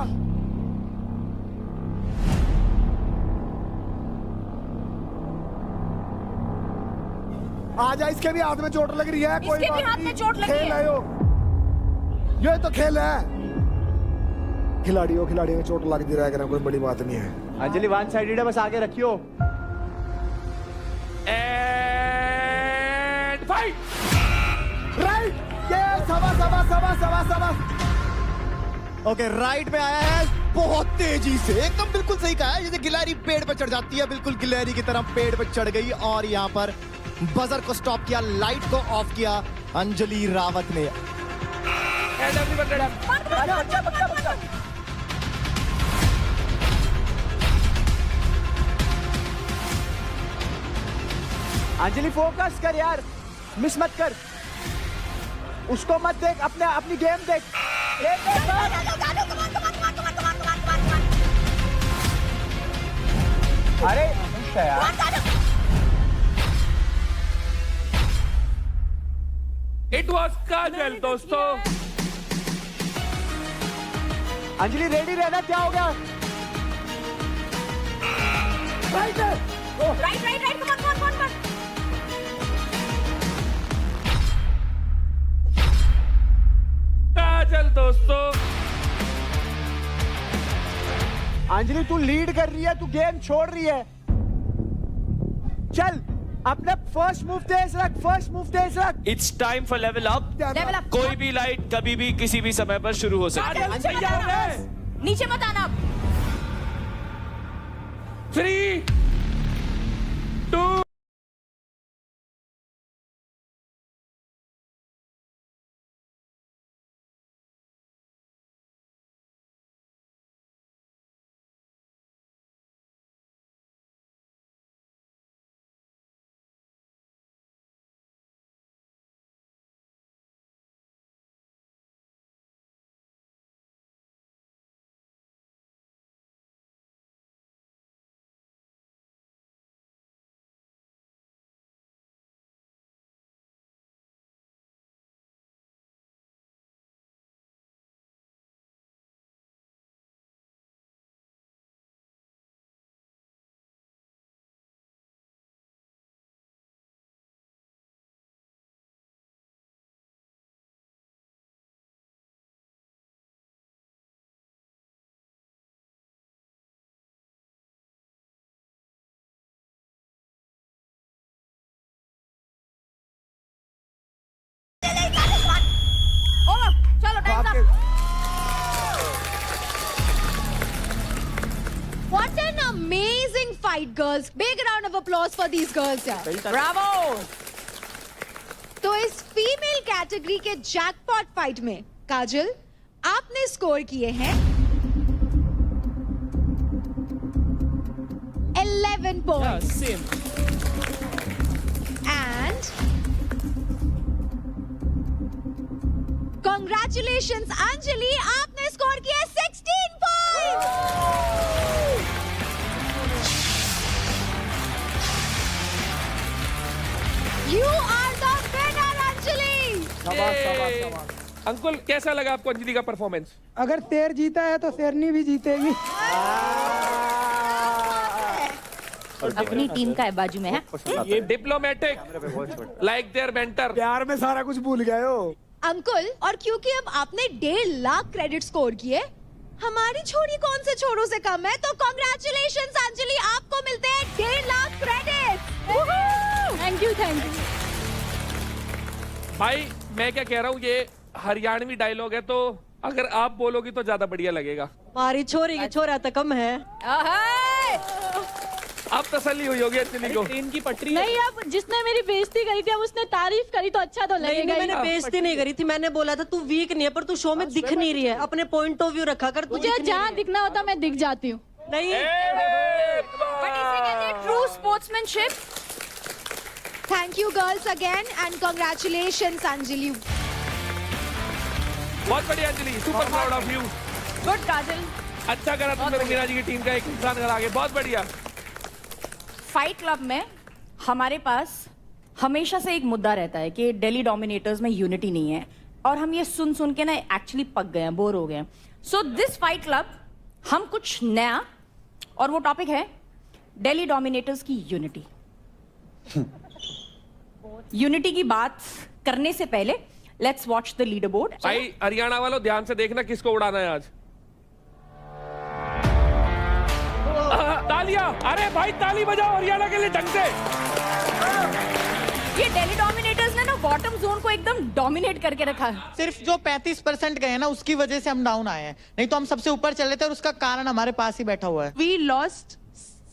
आजा, इसके भी हाथ में चोट लग रही है। कोई इसके भी हाथ में चोट लगी है। खेल है ये तो खेल है। खिलाड़ियों में चोट लग दे रहा है, कोई बड़ी बात नहीं है। अंजलि वन साइडेड है, बस आगे रखियो। And fight. राइट ये सवा। ओके राइट में आया है बहुत तेजी से, एकदम बिल्कुल सही कहा है। जैसे गिलहरी पेड़ पर चढ़ जाती है, बिल्कुल गिलहरी की तरह पेड़ पर चढ़ गई और यहाँ पर बजर को स्टॉप किया, लाइट को ऑफ किया अंजलि रावत ने। अंजलि फोकस कर यार, मिस मत कर, उसको मत देख, अपनी गेम देख। अरे इट वॉज काजल दोस्तों। अंजलि रेडी रहना, क्या हो गया? Right come on. काजल दोस्तों। अंजलि तू लीड कर रही है, तू गेम छोड़ रही है। चल अपने फर्स्ट मूव तेज रख। It's time for level up. कोई भी लाइट कभी भी किसी भी समय पर शुरू हो सकती है। नीचे मत आना। 3, 2 fight, girls. Big round of applause for these girls, यार. Bravo! तो इस फीमेल कैटेगरी के जैकपॉट फाइट में काजल आपने स्कोर किए हैं 11 points. Same. And congratulations Anjali, आपने स्कोर किया 16 points. You are the winner, Anjali. Ankul कैसा लगा आपको अंजलि का परफॉर्मेंस? अगर शेर जीता है तो शेरनी भी जीतेगी. अपनी टीम का है बाजू में है. ये डिप्लोमेटिक लाइक देयर मेंटर. प्यार में सारा कुछ भूल गए हो अंकुल. और क्योंकि अब आपने 1.5 लाख क्रेडिट स्कोर किए, हमारी छोरी कौन से छोरों से कम है, तो कॉन्ग्रेचुलेशंस अंजलि, आपको मिलते हैं 1.5 lakh credit. Thank you, thank you. भाई मैं क्या कह रहा हूँ, ये हरियाणवी डायलॉग है, तो अगर आप बोलोगी तो ज्यादा बढ़िया लगेगा. हमारी छोरी की छोरा तो कम है. अब तसल्ली हुई होगी अंजलि को. ट्रेन की पटरी नहीं, अब जिसने मेरी बेइज्जती करी थी, अब उसने तारीफ करी तो अच्छा तो लगेगा. मैंने बेइज्जती नहीं करी थी, मैंने बोला था तू वीक नहीं है, पर तू शो में दिख नहीं रही है. अपने पॉइंट ऑफ व्यू रखा कर. मुझे जहाँ दिखना होता मैं दिख जाती हूँ. नहीं, But इसे कहते हैं true sportsmanship. Thank you girls again and congratulations Anjali. बहुत बढ़िया Anjali, super proud of you. Good काजल. अच्छा करा तुमने मीना जी की टीम का एक इंसान घर आगे. बहुत बढ़िया. फाइट क्लब में हमारे पास हमेशा से एक मुद्दा रहता है कि दिल्ली डोमिनेटर्स में यूनिटी नहीं है, और हम ये सुन सुन के ना एक्चुअली पक गए हैं, बोर हो गए हैं. सो दिस फाइट क्लब हम कुछ नया, और वो टॉपिक है दिल्ली डोमिनेटर्स की यूनिटी. यूनिटी की बात करने से पहले let's watch the leader board. भाई हरियाणा वालों ध्यान से देखना किसको उड़ाना है आज. तालियां. अरे भाई ताली बजाओ हरियाणा के लिए ढंग से. ये दिल्ली डोमिनेटर्स ने ना बॉटम जोन को एकदम डोमिनेट करके रखा है. सिर्फ जो 35% गए ना, उसकी वजह से हम डाउन आए हैं. नहीं तो हम सबसे ऊपर चले थे, और उसका कारण हमारे पास ही बैठा हुआ है. We lost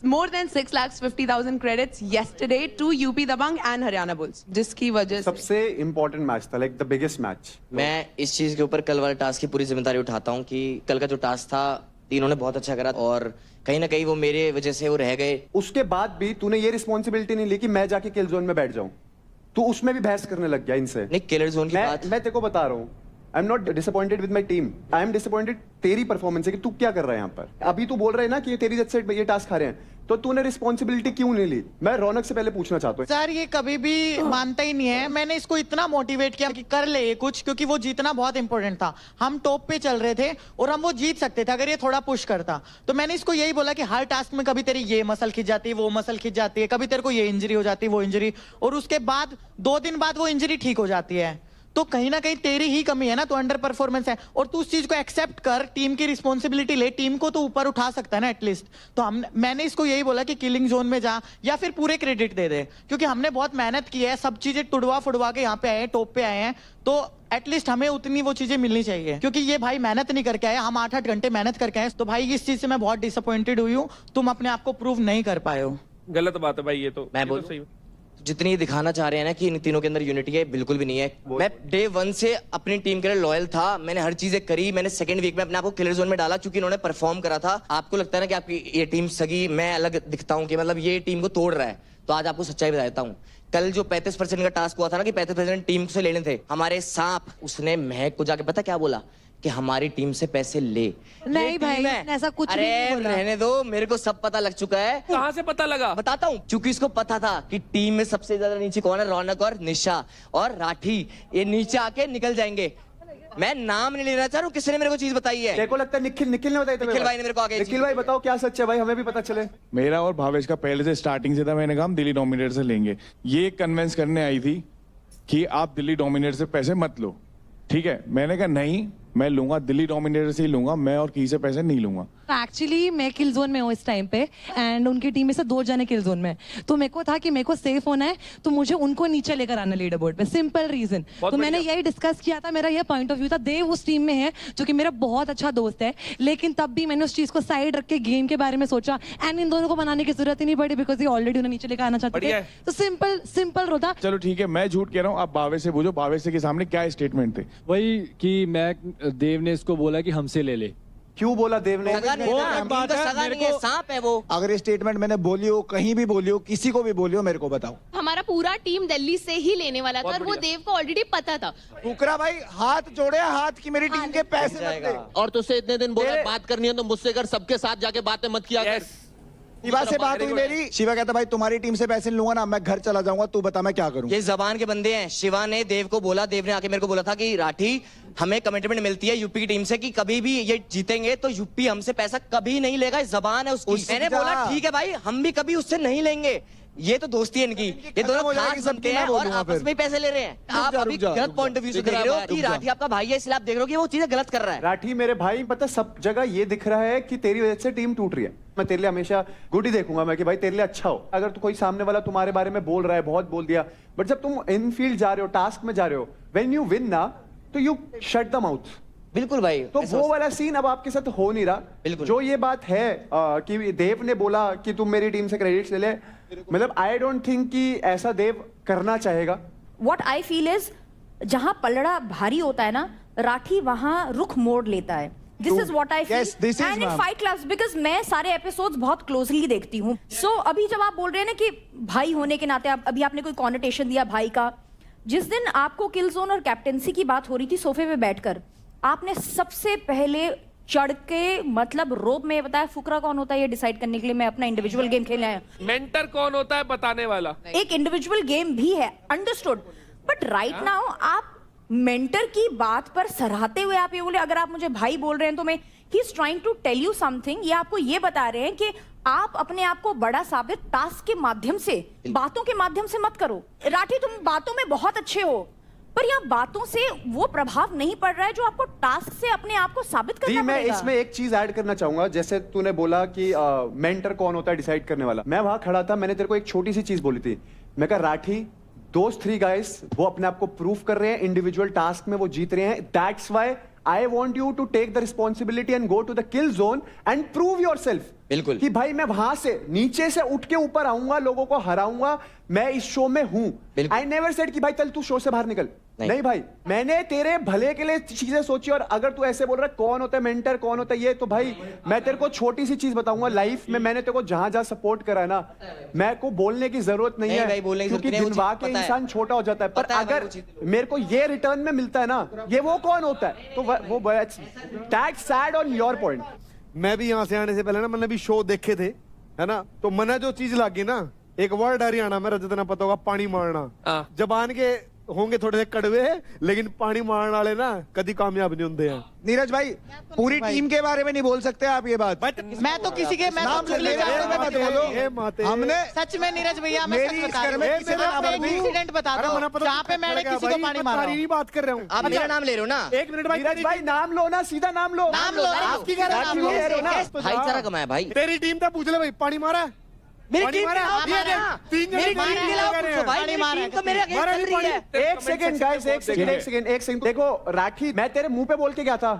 more than 6,50,000 credits yesterday to UP Dabang and Haryana Bulls, जिसकी वजह से सबसे इम्पोर्टेंट मैच था, लाइक द बिगेस्ट मैच. मैं इस चीज के ऊपर कल वाले टास्क की पूरी जिम्मेदारी उठाता हूँ कि कल का जो टास्क था तीनों ने बहुत अच्छा करा, और कहीं ना कहीं वो मेरे वजह से वो रह गए. उसके बाद भी तूने ये रिस्पॉन्सिबिलिटी नहीं ली कि मैं जाके किल जोन में बैठ जाऊं. तू उसमें भी बहस करने लग गया इनसे. नहीं, किलर जोन की बात मैं तेरे को बता रहा हूँ. आई am not disappointed with my team. I am disappointed तेरी परफॉर्मेंस है कि तू क्या कर रहा है यहाँ पर. अभी तू बोल रहा है ना कि ये तेरी वजह से ये टास्क हारे हैं, तो तूने रिस्पॉन्सिबिलिटी क्यों नहीं ली? मैं रौनक से पहले पूछना चाहता हूँ. सर ये कभी भी मानता ही नहीं है. मैंने इसको इतना मोटिवेट किया कि कर ले ये कुछ, क्योंकि वो जीतना बहुत इंपॉर्टेंट था. हम टॉप पे चल रहे थे और हम वो जीत सकते थे अगर ये थोड़ा पुश करता. तो मैंने इसको यही बोला कि हर टास्क में कभी तेरी ये मसल खिंच जाती है, वो मसल खिंच जाती है, कभी तेरे को ये इंजरी हो जाती है, वो इंजरी, और उसके बाद 2 दिन बाद वो इंजरी ठीक हो जाती है. तो कहीं ना कहीं तेरी ही कमी है ना, तो अंडर परफॉर्मेंस है, और तू उस चीज को एक्सेप्ट कर, टीम की रिस्पॉन्सिबिलिटी ले, टीम को तो ऊपर उठा सकता है ना एटलीस्ट. तो मैंने इसको यही बोला कि किलिंग जोन में जा, या फिर पूरे क्रेडिट दे दे, क्योंकि हमने बहुत मेहनत की है, सब चीजें टुड़वा फुड़वा के यहाँ पे आए हैं, टॉप पे आए हैं, तो एटलीस्ट हमें उतनी वो चीजें मिलनी चाहिए. क्योंकि ये भाई मेहनत नहीं करके आए, हम 8-8 घंटे मेहनत करके आए. तो भाई इस चीज से मैं बहुत डिसअपॉइंटेड हुई हूँ. तुम अपने आप को प्रूव नहीं कर पाए हो. गलत बात है भाई. ये तो मैं बोलूं, जितनी दिखाना चाह रहे हैं ना कि इन तीनों के अंदर यूनिटी है, बिल्कुल भी नहीं है. मैं डे 1 से अपनी टीम के लिए लॉयल था. मैंने हर चीजें करी. मैंने सेकंड वीक में अपने आप को किलर जोन में डाला क्योंकि इन्होंने परफॉर्म करा था. आपको लगता है ना कि आपकी ये टीम सगी, मैं अलग दिखता हूँ कि मतलब ये टीम को तोड़ रहा है, तो आज आपको सच्चाई बता देता हूँ. कल जो 35% का टास्क हुआ था ना कि 35% टीम से लेने थे, हमारे सांप उसने महक को जाके पता क्या बोला कि हमारी टीम से पैसे ले. नहीं भाई, ऐसा कुछ अरे नहीं बोला. रहने दो, मेरे को सब पता लग चुका है. कहाँ से पता लगा? बताता हूँ. क्योंकि इसको पता था कि टीम में सबसे ज्यादा नीचे कौन है, रौनक और निशा और राठी. ये नीचे आके निकल जाएंगे. मैं नाम नहीं लेना चाह रहा हूँ, किसी ने मेरे को चीज बताई है. तेरे को लगता है निखिल ने बताई? निखिल भाई ने मेरे को आगे. निखिल भाई बताओ क्या सच है भाई, हमें भी पता चले. मेरा और भावेश का पहले से स्टार्टिंग से था, मैंने कहा हम दिल्ली डोमिनेटर से लेंगे. ये कन्विंस करने आई थी कि आप दिल्ली डोमिनेटर से पैसे मत लो, ठीक है. मैंने कहा नहीं, मैं लूंगा दिल्ली डोमिनेटर से ही लूंगा, मैं और किसी से पैसे नहीं लूंगा। एक्चुअली मैं किल जोन में हूँ इस टाइम पे एंड उनकी टीम में से 2 जने किल जोन में, तो मेरे को था कि मेरे को सेफ होना है, तो मुझे उनको नीचे लेकर आना लीडर बोर्ड पे, सिंपल रीजन। तो मैंने यही डिस्कस किया था, मेरा यह पॉइंट ऑफ व्यू था। देव उस टीम में है जो कि मेरा बहुत अच्छा दोस्त है, लेकिन तब भी मैंने उस चीज को साइड रख के गेम के बारे में सोचा एंड इन दोनों को बनाने की जरूरत ही नहीं पड़ी बिकॉज ये ऑलरेडी उन्हें नीचे लेकर आना चाहते थे। तो सिंपल होता। चलो ठीक है, मैं झूठ कह रहा हूँ, आप बावे से पूछो, बावे से के सामने क्या स्टेटमेंट थे? वही कि मैं देव ने इसको बोला कि हमसे ले ले। क्यों बोला देव ने? सांप है वो। अगर ये स्टेटमेंट मैंने बोली हो, कहीं भी बोली हो, किसी को भी बोली हो, मेरे को बताओ। हमारा पूरा टीम दिल्ली से ही लेने वाला था और वो देव को ऑलरेडी पता था। फुकरा भाई हाथ जोड़े, हाथ की मेरी टीम के पैसे मत दे। और तुझसे इतने दिन बोला बात करनी है तो मुझसे कर, सबके साथ जाके बातें मत किया कर। शिवा से बात हुई मेरी, शिवा कहता भाई तुम्हारी टीम से पैसे लूंगा ना, मैं घर चला जाऊंगा, तू बता मैं क्या करूं। ये जबान के बंदे हैं। शिवा ने देव को बोला, देव ने आके मेरे को बोला था कि राठी हमें कमिटमेंट मिलती है यूपी की टीम से कि कभी भी ये जीतेंगे तो यूपी हमसे पैसा कभी नहीं लेगा, जबान है उसकी। मैंने बोला ठीक है भाई, हम भी कभी उससे नहीं लेंगे, ये तो दोस्ती है इनकी, ये दोनों खास बनते हैं और आपस में ही पैसे ले रहे हैं। आप अभी गलत पॉइंट ऑफ व्यू से देख रहे हो कि राठी आपका भाई है, इसलिए आप देख रहे हो कि वो चीजें गलत कर रहा है। राठी मेरे भाई, पता सब जगह ये दिख रहा है कि तेरी वजह से टीम टूट रही है। मैं तेरे लिए हमेशा गुड ही देखूंगा मैं कि भाई तेरे लिए अच्छा हो। अगर तो कोई सामने वाला तुम्हारे बारे में बोल रहा है, बहुत बोल दिया, बट जब तुम इन फील्ड जा रहे हो, टास्क में जा रहे हो, व्हेन यू विन ना, तो यू शट द माउथ। बिल्कुल भाई, तो वो वाला सीन अब आपके साथ हो नहीं रहा। बिल्कुल। जो ये बात है कि देव ने बोला कि तुम मेरी टीम से क्रेडिट्स ले ले, मतलब आई डोंट थिंक कि ऐसा देव करना चाहेगा। व्हाट आई फील इज, जहां पलड़ा भारी होता है ना, राठी वहां रुख मोड़ लेता है। This is what I feel and in fight clubs, because मैं सारे एपिसोड्स बहुत क्लोजली देखती हूँ। सो अभी जब आप बोल रहे हैं ना कि भाई होने के नाते, अभी आपने कोई कॉनोटेशन दिया भाई का, जिस दिन आपको किल जोन और कैप्टेंसी की बात हो रही थी सोफे पे बैठकर, आपने सबसे पहले चढ़ के मतलब रोब में बताया फुकरा कौन होता है ये डिसाइड करने के लिए मैं अपना इंडिविजुअल गेम खेलने आया। मेंटर कौन होता है बताने वाला। एक इंडिविजुअल गेम भी है, अंडरस्टूड, बट राइट नाउ आप मेंटर की बात पर सराहते हुए आप ये बोले, अगर आप मुझे भाई बोल रहे हैं तो मैं, he is trying to tell you something, ये आपको ये बता रहे हैं कि आप अपने आप को बड़ा साबित टास्क के माध्यम से, बातों के माध्यम से मत करो। राठी तुम बातों में बहुत अच्छे हो, पर यहाँ बातों से वो प्रभाव नहीं पड़ रहा है जो आपको टास्क से अपने आप को साबित करना मैं पड़ेगा। इसमें एक चीज ऐड करना चाहूंगा। जैसे तूने बोला कि मेंटर कौन होता है डिसाइड करने वाला, मैं वहां खड़ा था, मैंने तेरे को एक छोटी सी चीज बोली थी। मैं कहा राठी, दोस्त 3 गाइस वो अपने आप को प्रूव कर रहे हैं, इंडिविजुअल टास्क में वो जीत रहे हैं, that's why I want you to take the responsibility and go to the kill zone and prove yourself. बिल्कुल कि भाई मैं वहां से नीचे से उठ के ऊपर आऊंगा, लोगों को हराऊंगा, मैं इस शो में हूं। आई नेवर सेड कि भाई चल तू शो से बाहर निकल, नहीं भाई, मैंने तेरे भले के लिए चीजें सोची। और अगर तू ऐसे बोल रहा है कौन होता है मेंटर, कौन होता है ये, तो भाई मैं तेरे को छोटी सी चीज बताऊंगा, लाइफ में मैंने तेरे को जहां जहां सपोर्ट करा है ना, मैं को बोलने की जरूरत नहीं है क्योंकि दिनवा के इंसान छोटा हो जाता है, पर अगर मेरे को ये रिटर्न में मिलता है ना, ये वो कौन होता है, तो वो that's sad on your point. मैं भी यहाँ से आने से पहले ना मैंने भी शो देखे थे, है ना, तो मैंने जो चीज लागी ना, एक वर्ड हरियाणा में जितना पता होगा, पानी मारना। जबान के होंगे थोड़े से कड़वे, लेकिन पानी मारने वाले ना कभी कामयाब नहीं होते हैं। नीरज भाई, पूरी टीम के बारे में नहीं बोल सकते आप ये बात। मैं तो किसी के, मैं हमने सच में नीरज भैया, मैं सच बता रहा हूं, एक इंसिडेंट बताता हूं जहां पे मैंने किसी को पानी मारा। बात कर रहा हूँ, आप मेरा नाम ले रहे हो ना। एक मिनट भाई, नाम लो ना, सीधा नाम लो, आपकी भाईचारा कमाया भाई। तेरी टीम था, पूछ ले भाई पानी मारा है। मेरी टीम एक सेकंड गाइस, एक सेकंड देखो राठी, मैं तेरे मुंह पे बोल के गया था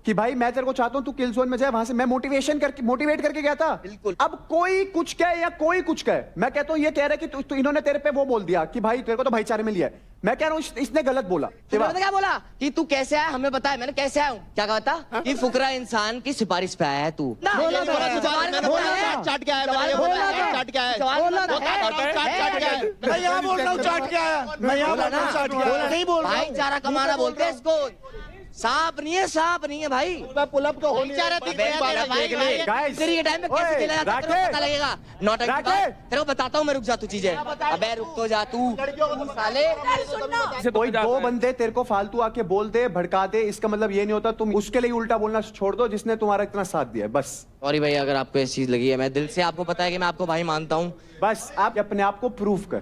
कि भाई मैं तेरे को चाहता हूं तू किल जोन में जाए, वहां से मैं मोटिवेट करके गया था। बिल्कुल। अब कोई कुछ कहे या कोई कुछ कहे, मैं कहता हूँ ये कह रहा है कि इन्होंने तेरे पे वो बोल दिया कि भाई तेरे को तो भाईचारे में लिया है। मैं कह रहा हूँ इसने गलत बोला। क्या बोला कि तू कैसे आया, हमें बताया। मैंने कैसे आया हूँ, क्या कहा था कि फुकरा इंसान की सिफारिश पे आया है तू। भाईचारा कमाना बोलते हैं इसको, सांप नहीं है, सांप नहीं है भाई। पुलअप तो तेरी ये टाइम पे कैसे खेला जाता है तेरे को पता लगेगा। नौटंकी तेरे को बताता हूँ मैं, रुक जा तू चीजें। अबे रुक तो जा तू साले। कोई 2 बंदे तेरे को फालतू आके बोल दे, भड़का दे, इसका मतलब ये नहीं होता तुम उसके लिए उल्टा बोलना छोड़ दो जिसने तुम्हारा इतना साथ दिया है, बस। सॉरी भाई अगर आपको ऐसी चीज लगी है, मैं दिल से आपको पता है कि मैं आपको भाई मानता हूँ, बस आप अपने आप को प्रूव कर।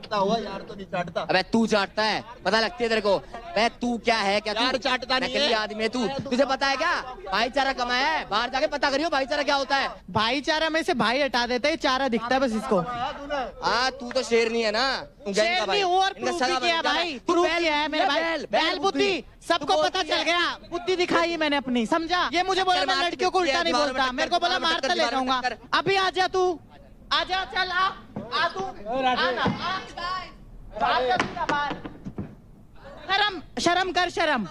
चाटता हुआ यार तो नहीं चाटता। अबे तू चाटता है, पता लगती है तेरे को। अबे तू क्या है, क्या यार चाटता नहीं है? आदमी है तू, तुझे पता है क्या भाईचारा कमाया है? बाहर जाके पता करियो भाईचारा क्या होता है। भाईचारा में से भाई हटा देता है, चारा दिखता है बस इसको। हाँ तू तो शेर नहीं है ना, शेर नहीं हूँ और प्रूफ भी किया भाई, प्रूफ किया है मेरे भाई। बैल बुद्धि सबको पता चल गया, बुद्धि दिखाई मैंने अपनी, समझा? ये मुझे बोला मैं लड़कियों को उल्टा नहीं बोलता, मेरे को बोला मारता ले जाऊंगा। अभी आ जा तू, आ जा, चल आ तू, शर्म कर, शर्म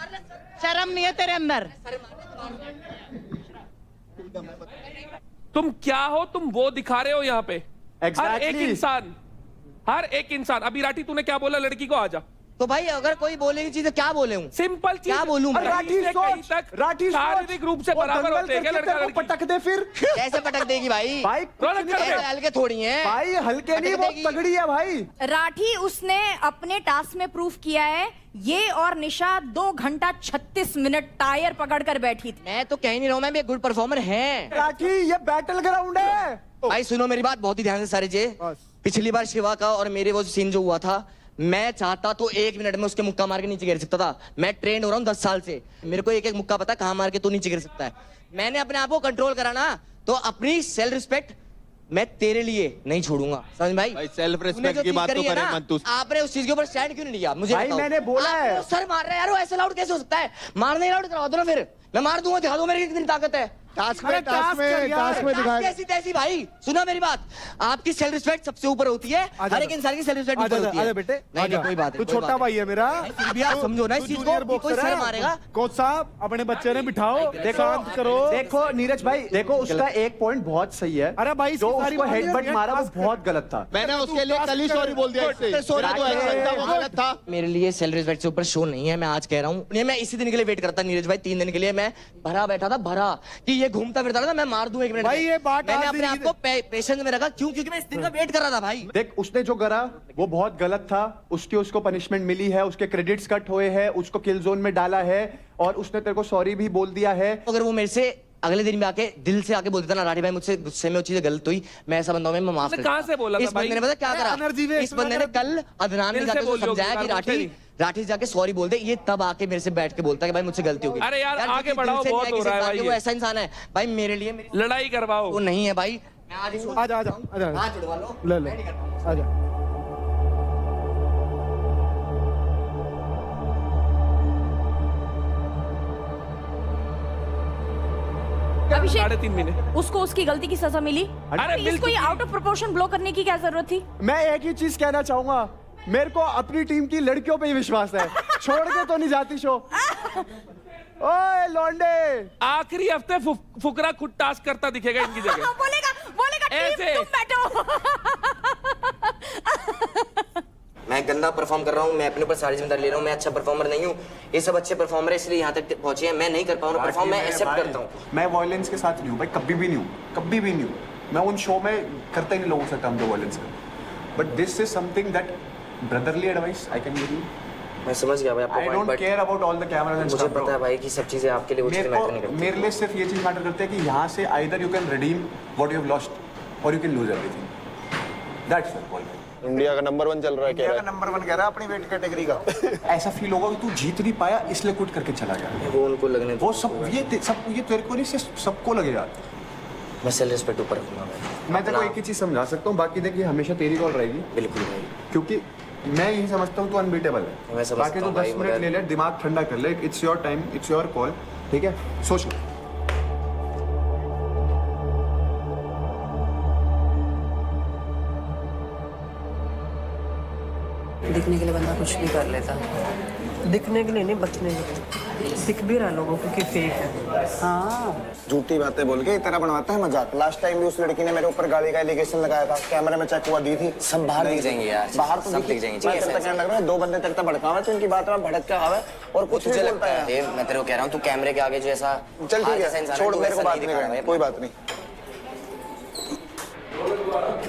नहीं है तेरे अंदर। तुम क्या हो, तुम वो दिखा रहे हो यहाँ पे। हर एक इंसान अभी राठी तूने क्या बोला, लड़की को आजा। तो भाई अगर कोई बोलेगी चीज क्या बोले हूँ, सिंपल चीज क्या बोलूँ? राठी शारीरिक रूप से बराबर होते हैं क्या लड़का लड़की? पटक दे फिर। कैसे पटक देगी भाई? भाई हल्के थोड़ी है भाई, हल्के नहीं, वो तगड़ी है भाई। राठी उसने अपने टास्क में प्रूफ किया है। ये और निशा 2 घंटा 36 मिनट टायर पकड़ कर बैठी थी। मैं तो कह नहीं रहा हूँ, मैं भी गुड परफॉर्मर है। राठी ये बैटल ग्राउंड है भाई। सुनो मेरी बात बहुत ही ध्यान से सारे जे। पिछली बार शिवा का और मेरे वो सीन जो हुआ था, मैं चाहता तो 1 मिनट में उसके मुक्का मार के नीचे गिर सकता था। मैं ट्रेंड हो रहा हूँ 10 साल से, मेरे को एक एक मुक्का पता कहाँ मार के तू नीचे गिर सकता है। मैंने अपने आप को कंट्रोल करा ना, तो अपनी सेल्फ रिस्पेक्ट मैं तेरे लिए नहीं छोड़ूंगा, समझ भाई? सेल्फ रिस्पेक्ट की बात तो करे मत तू। आपने उस चीज के ऊपर स्टैंड क्यों नहीं लिया मुझे भाई? मैंने बोला है सर मार रहा है यार, वो ऐसे लाउड कैसे हो सकता है? मारने लाउड करवा दो ना, फिर मैं मार दूंगा, दिखा दो मेरी कितनी ताकत है। टास्क में दिखाया। कैसी तैसी भाई, सुना मेरी बात, आपकी सेल्फ रिस्पेक्ट सबसे ऊपर होती है, हर एक इंसान की सेल्फ रिस्पेक्ट ऊपर होती है। बेटे नहीं कोई बात तू छोटा भाई है मेरा, समझो ना इस चीज को, कोई सर मारेगा। कोच साहब अपने बच्चे ने बिठाओ, शांत करो। देखो नीरज भाई, देखो उसका एक पॉइंट बहुत सही है। अरे भाई जो उसको हेडबट मारा वो बहुत गलत था। मैंने उसके लिए कल ही सॉरी बोल दिया, वो गलत था। मेरे लिए सेल्फ रिस्पेक्ट से ऊपर शो नहीं है, मैं आज कह रहा हूँ। मैं इसी दिन के लिए वेट करता नीरज भाई, 3 दिन के लिए मैं भरा बैठा था, भरा कि ये घूमता फिरता था, मैं मार दूं 1 मिनट भाई। ये बात मैंने अपने आप को पेशेंस में रखा, क्यों? क्योंकि मैं इस दिन का वेट कर रहा था भाई। देख उसने जो करा वो बहुत गलत था, उसको पनिशमेंट मिली है, उसके क्रेडिट्स कट हुए हैं, उसको किल जोन में डाला है और उसने तेरे को सॉरी भी बोल दिया है। अगर वो मेरे से अगले दिन में आके दिल से आके बोल देता ना, राठी भाई मुझसे गुस्से में वो चीजें गलत हुई, मैं ऐसा बंदा हूं, मैं माफ कर। कहां से बोला था? इस बंदे ने पता क्या करा? इस बंदे ने कल अदनान ने जाके समझाया कि राठी जाके सॉरी बोल दे, ये तब आके मेरे से बैठ के बोलता है कि भाई मुझसे गलती हो गई। अरे यार आगे बढ़ाओ, बहुत हो रहा है भाई। वो ऐसा इंसान है भाई, मेरे लिए मेरी लड़ाई करवाओ। वो नहीं है भाई, मैं आज ही आजा हाथ जुड़वा लो, ले आजा। अभिषेक 3.5 महीने उसको उसकी गलती की सजा मिली। अरे इसको ये आउट ऑफ प्रोपोर्शन ब्लो करने की क्या जरूरत थी? मैं एक ही चीज कहना चाहूंगा, मेरे को अपनी टीम की लड़कियों पे ही विश्वास है, छोड़ के तो नहीं जाती शो। ओए लौंडे, आखिरी हफ्ते फुकरा खुद टास्क करता दिखेगा इनकी जगह। बोलेगा ऐसे तुम बैठो। मैं गंदा परफॉर्म कर रहा हूँ, मैं अपने ऊपर सारी जिम्मेदारी ले रहा हूँ, मैं अच्छा परफॉर्मर नहीं हूँ। ये सब अच्छे परफॉर्मर है, इसलिए यहाँ तक पहुंचे हैं। मैं नहीं कर पाऊँ परफॉर्म, मैं एक्सेप्ट करता हूँ। मैं वॉयलेंस के साथ नहीं हूँ भाई, कभी भी नहीं हूँ, कभी भी नहीं हूँ। मैं उन शो में करता ही नहीं लोगों से काम जो वॉयलेंस कर। But this is something that brotherly advice I can give you. मैं समझ गया भाई आपको। I don't care about all the cameras and मुझे पता है भाई कि सब चीजें आपके लिए वो चीजें मैटर नहीं करती। मेरे लिए सिर्फ ये चीज मैटर करती है कि यहाँ से either you can redeem what you have lost और you can lose everything. That's it all. India का नंबर 1 चल रहा है, इंडिया का नंबर 1 कह रहा है अपनी वेट कैटेगरी का। ऐसा फील होगा कि तू जीत नहीं पाया इसलिए क्विट करके चला गया। वो उनको लगने वो सब ये तेरे को नहीं, सबको लगेगा। मैं सेल्फ रिस्पेक्ट ऊपर रखूंगा। मैं तेरे को एक ही चीज समझा सकता हूँ, बाकी देखिए हमेशा तेरी कॉल रहेगी। बिल्कुल भाई, क्योंकि मैं यही समझता हूँ तू अनबीटेबल है। बाकी तो 10 मिनट ले ले, दिमाग ठंडा कर ले। It's your time, it's your call, ठीक है? सोच लो। दिखने के लिए बंदा कुछ भी कर लेता, दिखने के लिए नहीं, बचने के लिए। दिख भी रहा लोगों को कि फेक है। हाँ, झूठी बातें बोल के इतना बनवाता है मजाक। लास्ट टाइम भी उस लड़की ने मेरे ऊपर गाली का एलिगेशन लगाया था, कैमरे में चेक हुआ दी थी। सब बाहर दिख जाएंगे यार, बाहर तो सब दिख जाएंगे। मैं तेरे कहने लग रहा है 2 बंदे तेरे तक भड़का हुआ है, तो इनकी बात में भड़क के आवे और कुछ तुझे लगता है। मैं तेरे को कह रहा हूँ, तू कैमरे के आगे जो ऐसा चल ठीक है, छोड़, मेरे को बात नहीं करनी, कोई बात नहीं।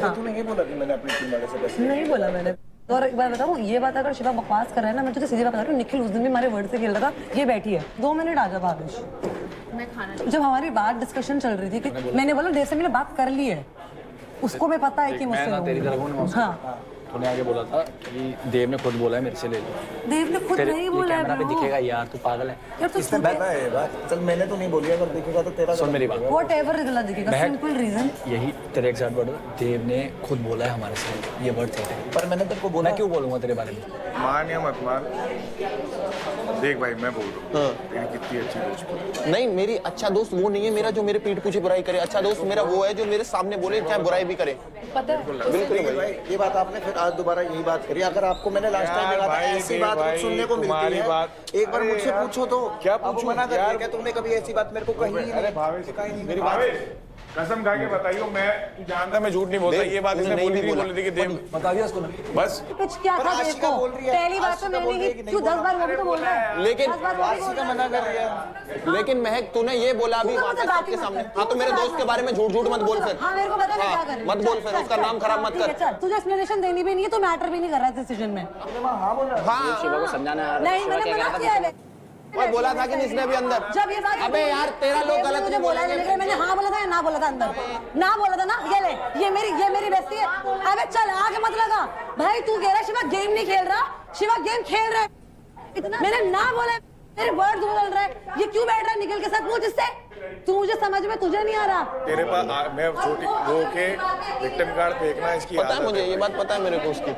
तूने ये बोला कि मैंने अपनी टीम वाले से पैसे नहीं बोला मैंने। और एक बार बताऊँ, ये बात अगर शिवा बकवास कर रहा है ना, मैं तुझे सीधी बात बता रही हूँ, निखिल उस दिन भी हमारे वर्ड से खेल रहा था। ये बैठी है, 2 मिनट आ जा भावेश। जब हमारी बात डिस्कशन चल रही थी कि मैंने बोला देर से मैंने बात कर ली है, उसको भी पता है कि मुझसे हाँ, तूने आगे बोला था कि देव ने खुद बोला है मेरे से ले लो। देव ने खुद नहीं बोला है। कैमरा पे दिखेगा यार, तू पागल है। यार तो इसने पता है बात, चल मैंने तो नहीं बोली, अगर दिखेगा तो तेरा सुन मेरी बात। व्हाटएवर गलत दिखेगा, सिंपल रीजन यही तेरे एग्जैक्ट वर्ड, देव ने खुद बोला है हमारे से, ये वर्ड थे। पर मैंने तेरे को बोला, मैं क्यों बोलूंगा तेरे बारे में? मान या मत मान, देख भाई मैं बोल रहा हूँ तेरी कितनी अच्छी दोस्त। नहीं, मेरी अच्छा दोस्त वो नहीं है मेरा जो मेरे पीठ पीछे बुराई करे। अच्छा दोस्त मेरा वो है जो मेरे सामने बोले चाहे बुराई भी करे। पता है बिल्कुल भाई, ये बात आपने फिर आज दोबारा यही बात करी। अगर आपको मैंने लास्ट टाइम कहा था ऐसी बात कुछ सुनने को मिलती है, एक बार मुझसे पूछो तो क्या पूछो, मना कर दिया क्या तुमने कभी ऐसी बात मेरे को कही नहीं? अरे भावेश कहीं नहीं, मेरी बात कसम खा के बताइयो, मैं जानता मैं झूठ नहीं बोलता। ये बात इसने बोली थी कि देव बता दिया उसको ना। बस कुछ क्या था देव को, पहली बात तो मैंने ही, तू 10 बार वो भी तो बोल रहा है। लेकिन का मना कर रही है। लेकिन महक तूने ये बोला अभी सबके सामने। हाँ तो मेरे दोस्त के बारे में झूठ मत बोल फिर। हाँ मेरे को पता नहीं क्या कर रही है। मत बोल फिर, उसका नाम खराब मत कर। चल तुझे एक्सप्लेनेशन देनी भी नहीं है तो मैटर भी नहीं कर रहा है डिसीजन में। हाँ बोल रहा हाँ शिवा को समझाना नहीं, मैंने मना किया है। और बोला था कि नहीं इसने भी अंदर। जब ये बात अबे यार तेरा लोग गलत मुझे बोला है, लेकिन मैंने हाँ बोला था या ना बोला था अंदर? ना बोला था ना। ये ले, ये मेरी बेइज्जती है। अबे चल आगे मत लगा भाई। तू कह रहा है शिवा गेम नहीं खेल रहा, शिवा गेम खेल रहा है। इतना मैंने ना बोला, मेरे वर्ड बोल रहा है। ये क्यों बैठ रहा है निखिल के साथ? पूछ इससे, तू मुझे समझ में तुझे नहीं आ रहा। तेरे पास मैं छोटी वो के विक्टिम कार्ड फेंकना इसकी पता है मुझे, ये बात पता है मेरे को उसकी।